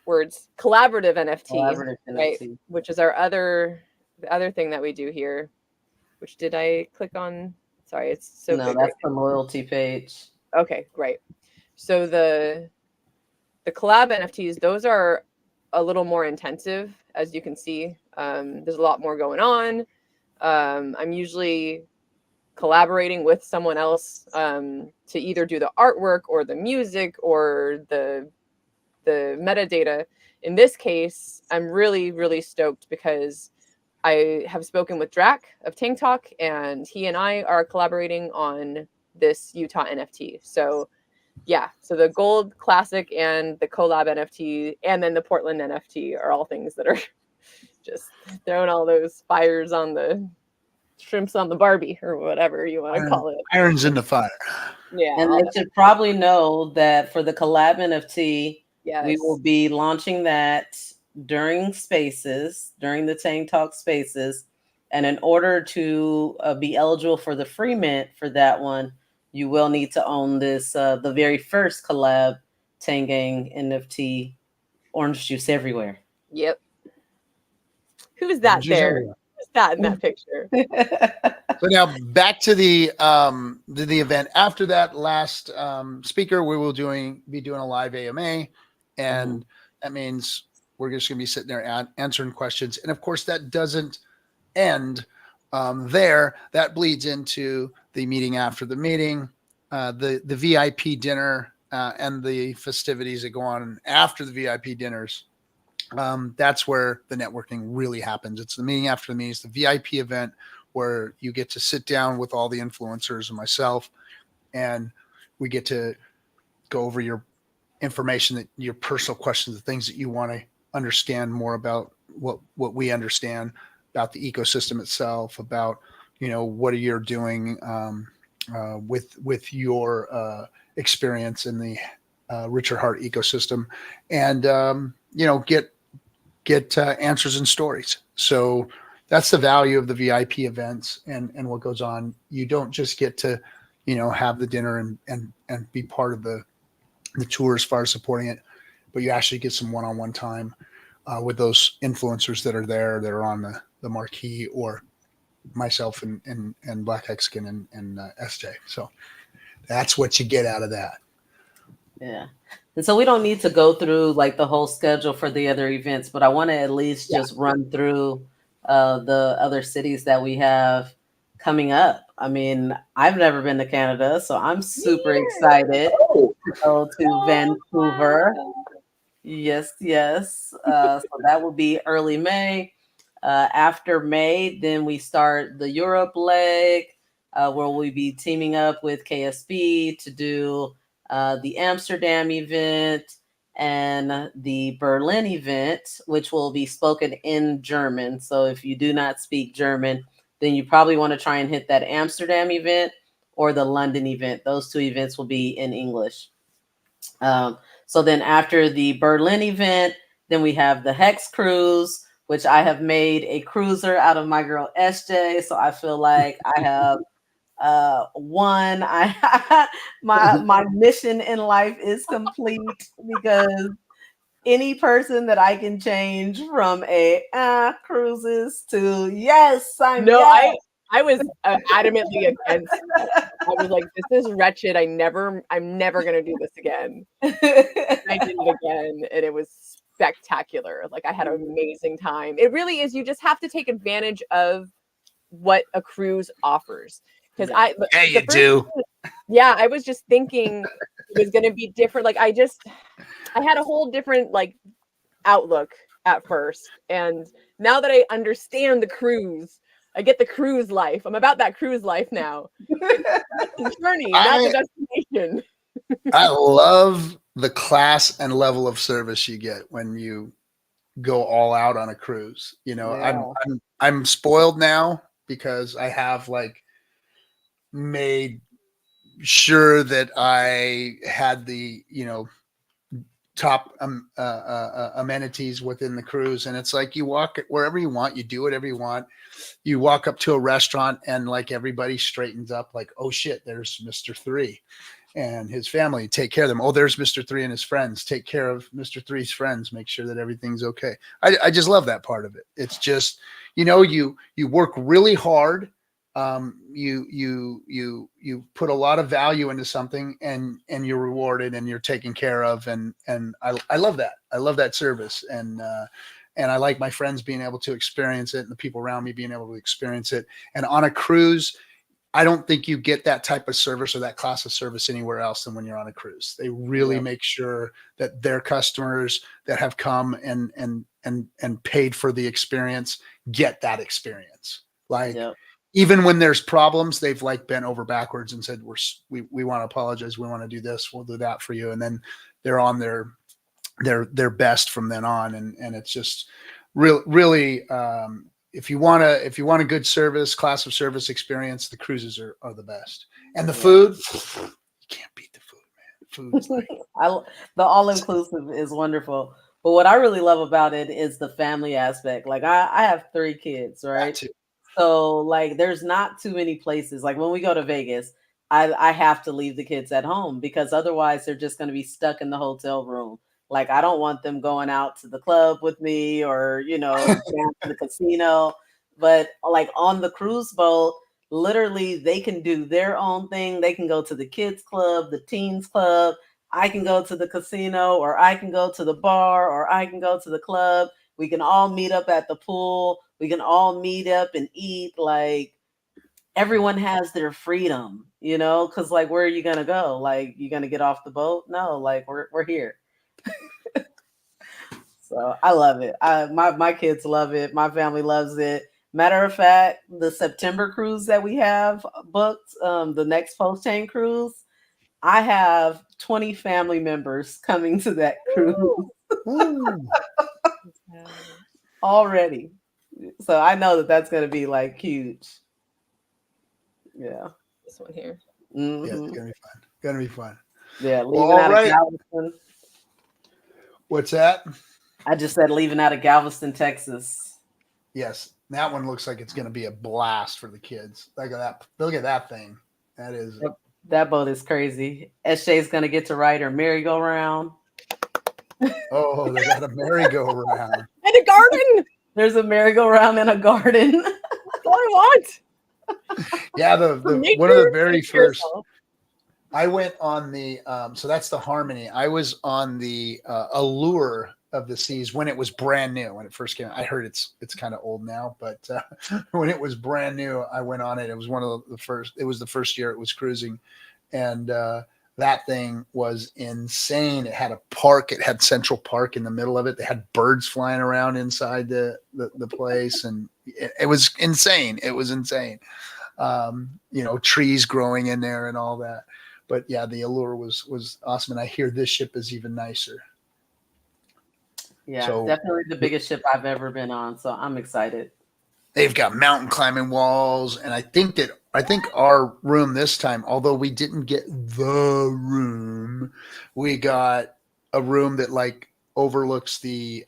collaborative NFT, right, which is the other thing that we do here, which did I click on? Sorry, it's so no, big. That's the loyalty page. Okay, great. So the collab NFTs, those are a little more intensive, as you can see. There's a lot more going on. I'm usually collaborating with someone else to either do the artwork or the music or the metadata. In this case, I'm really, really stoked because I have spoken with Drac of Tank Talk, and he and I are collaborating on this Utah NFT. So yeah, so the gold classic and the collab NFT and then the Portland NFT are all things that are just throwing all those fires on the shrimps on the Barbie or whatever you want to call it. Irons in the fire. Yeah. And they should probably know that for the collab NFT, yes, we will be launching that during the Tank Talk Spaces. And in order to be eligible for the free mint for that one, you will need to own this, the very first collab Tangang NFT, Orange Juice Everywhere. Yep. Who's that there? Who's that in that picture? So now back to the event. After that last speaker, we will be doing a live AMA, and that means we're just going to be sitting there answering questions. And of course, that doesn't end there. That bleeds into the meeting after the meeting, the VIP dinner, and the festivities that go on after the VIP dinners. That's where the networking really happens. It's the meeting after the meeting. It's the VIP event where you get to sit down with all the influencers and myself, and we get to go over your information, your personal questions, the things that you want to understand more about what we understand about the ecosystem itself, about, what are you doing with your experience in the Richard Hart ecosystem, and get answers and stories. So that's the value of the VIP events and what goes on. You don't just get to, have the dinner and be part of the tour as far as supporting it, but you actually get some one-on-one time with those influencers that are there, that are on the marquee, or myself and BlaKC and SJ. So that's what you get out of that. Yeah. And so we don't need to go through like the whole schedule for the other events, but I want to at least just run through the other cities that we have coming up. I mean, I've never been to Canada, so I'm super excited to go to Vancouver. Yes. So that will be early May. After May, then we start the Europe leg, where we'll be teaming up with KSB to do the Amsterdam event and the Berlin event, which will be spoken in German. So if you do not speak German, then you probably want to try and hit that Amsterdam event or the London event. Those two events will be in English. So then after the Berlin event, then we have the Hex Cruise, which I have made a cruiser out of my girl SJ. So I feel like I have won. My mission in life is complete, because any person that I can change from a cruises to yes, I was adamantly against it. I was like, this is wretched. I'm never gonna do this again. I did it again, and it was spectacular. Like, I had an amazing time. It really is. You just have to take advantage of what a cruise offers. Because you do. Yeah, I was just thinking it was gonna be different. Like, I had a whole different like outlook at first, and now that I understand the cruise, I get the cruise life. I'm about that cruise life now. It's a journey, not the destination. I love the class and level of service you get when you go all out on a cruise. You know, I'm spoiled now because I have like made sure that I had the, you know, top amenities within the cruise. And it's like, you walk wherever you want, you do whatever you want. You walk up to a restaurant and like everybody straightens up like, oh shit, there's Mr. 3 and his family, take care of them. Oh, there's Mr. 3 and his friends, take care of Mr. 3's friends, make sure that everything's okay. I just love that part of it. It's just, you know, you work really hard. You put a lot of value into something and you're rewarded and you're taken care of. And I love that. I love that service. And I like my friends being able to experience it and the people around me being able to experience it. And on a cruise, I don't think you get that type of service or that class of service anywhere else than when you're on a cruise. They really make sure that their customers that have come and paid for the experience get that experience. Like, even when there's problems, they've like bent over backwards and said, we want to apologize. We want to do this. We'll do that for you. And then they're on their best from then on. And it's just really, if you want a good service, class of service experience, the cruises are the best. And the food, you can't beat the food, man. Food's like the all-inclusive is wonderful. But what I really love about it is the family aspect. Like I have 3 kids, right? So like there's not too many places. Like when we go to Vegas, I have to leave the kids at home because otherwise they're just going to be stuck in the hotel room. Like I don't want them going out to the club with me or, you know, down to the casino. But like on the cruise boat, literally they can do their own thing. They can go to the kids club, the teens club. I can go to the casino, or I can go to the bar, or I can go to the club. We can all meet up at the pool. We can all meet up and eat. Like everyone has their freedom, you know, because like, where are you going to go? Like, you going to get off the boat? No, like we're here. So I love it. My kids love it. My family loves it. Matter of fact, the September cruise that we have booked, the next Post Chain cruise, I have 20 family members coming to that cruise already. So I know that that's going to be like huge. Yeah. This one here. Mm-hmm. Yeah, it's gonna be fun. Yeah, leaving out of Galveston. What's that? I just said leaving out of Galveston, Texas. Yes, that one looks like it's going to be a blast for the kids. Look at that! Look at that thing. That is. That boat is crazy. SJ's going to get to ride her merry-go-round. Oh, they got a merry-go-round. And a garden. There's a merry-go-round and a garden. That's all I want. Yeah, the one of the very first. I went on the so that's the Harmony. I was on the Allure of the Seas when it was brand new. When it first came out, I heard it's kind of old now, but when it was brand new, I went on it. It was one of the first. It was the first year it was cruising, and that thing was insane. It had a park. It had Central Park in the middle of it. They had birds flying around inside the place, and it was insane. It was insane. You know, trees growing in there and all that. But yeah, the Allure was awesome, and I hear this ship is even nicer. Yeah, so, definitely the biggest ship I've ever been on. So I'm excited. They've got mountain climbing walls, and I think our room this time, although we didn't get the room, we got a room that like overlooks the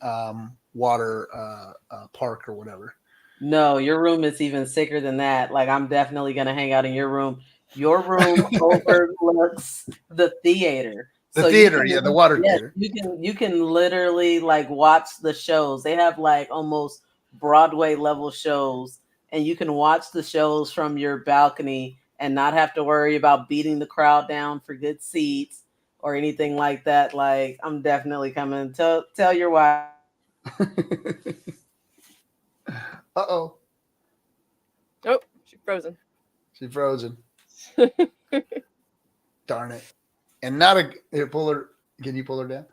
water park or whatever. No, your room is even sicker than that. Like I'm definitely gonna hang out in your room. Your room overlooks the theater. The theater, yeah, the water theater. You can literally like watch the shows. They have like almost Broadway level shows, and you can watch the shows from your balcony and not have to worry about beating the crowd down for good seats or anything like that. Like, I'm definitely coming. Tell your wife. Uh-oh. Oh, she's frozen. She's frozen. Darn it. And not a here, pull her. Can you pull her down?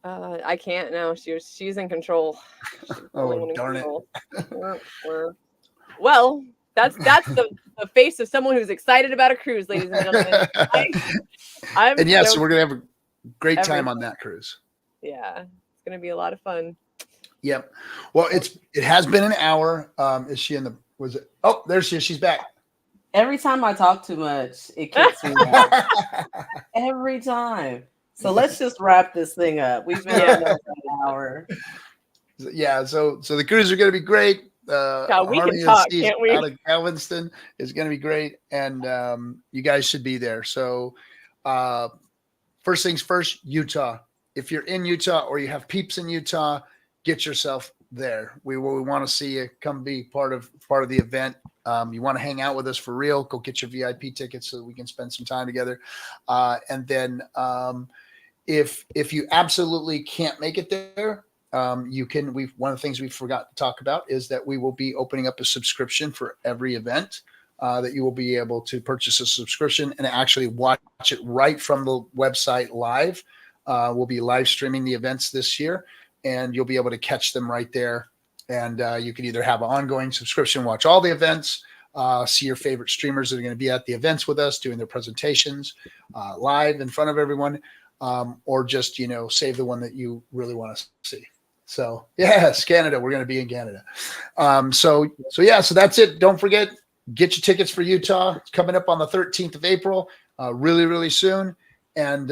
I can't now. She's in control. She's the only one in darn control. Well, that's the face of someone who's excited about a cruise, ladies and gentlemen. I'm and yes, stoked. we're gonna have a great Every time on time. that cruise. Yeah, it's gonna be a lot of fun. Yep. Well, it has been an hour. Is she in the? Was it? Oh, there she is. She's back. Every time I talk too much, it kicks me out. Every time. So let's just wrap this thing up. We've been on there for an hour. Yeah. So the cruise are going to be great. God, we Harmony can talk, of Seas can't we? out of Galveston is going to be great, and you guys should be there. So first things first, Utah. If you're in Utah or you have peeps in Utah, get yourself there. We want to see you. Come be part of the event. You want to hang out with us for real, go get your VIP tickets so that we can spend some time together. And then if you absolutely can't make it there, you can. One of the things we forgot to talk about is that we will be opening up a subscription for every event. That you will be able to purchase a subscription and actually watch it right from the website live. We'll be live streaming the events this year, and you'll be able to catch them right there. And you can either have an ongoing subscription, watch all the events, see your favorite streamers that are going to be at the events with us doing their presentations live in front of everyone, or just, save the one that you really want to see. So yes, Canada, we're going to be in Canada. So that's it. Don't forget, get your tickets for Utah. It's coming up on the 13th of April, really, really soon. And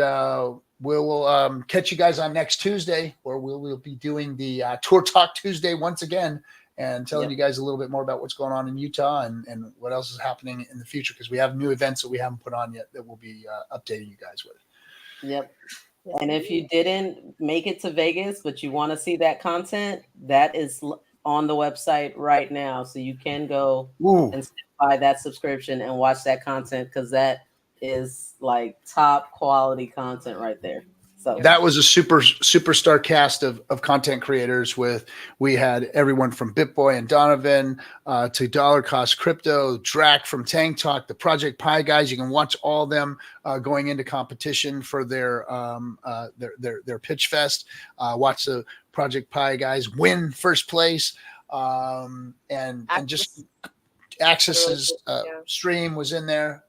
we'll catch you guys on next Tuesday, where we'll be doing the Tour Talk Tuesday once again and telling you guys a little bit more about what's going on in Utah and what else is happening in the future, because we have new events that we haven't put on yet that we'll be updating you guys with. Yep. And if you didn't make it to Vegas, but you want to see that content, that is on the website right now. So you can go and buy that subscription and watch that content, because that is like top quality content right there. So that was a superstar cast of content creators. We had everyone from BitBoy and Donovan to Dollar Cost Crypto, Drac from Tank Talk, the Project Pi guys. You can watch all them going into competition for their pitch fest. Watch the Project Pi guys win first place, and just Access's stream was in there.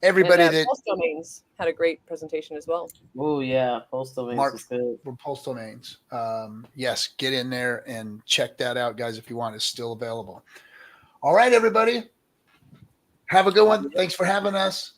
Everybody that Pulse Domains had a great presentation as well. Oh yeah, Pulse Domains is good. Pulse Domains. Yes, get in there and check that out, guys, if you want. It's still available. All right, everybody. Have a good one. Thanks for having us.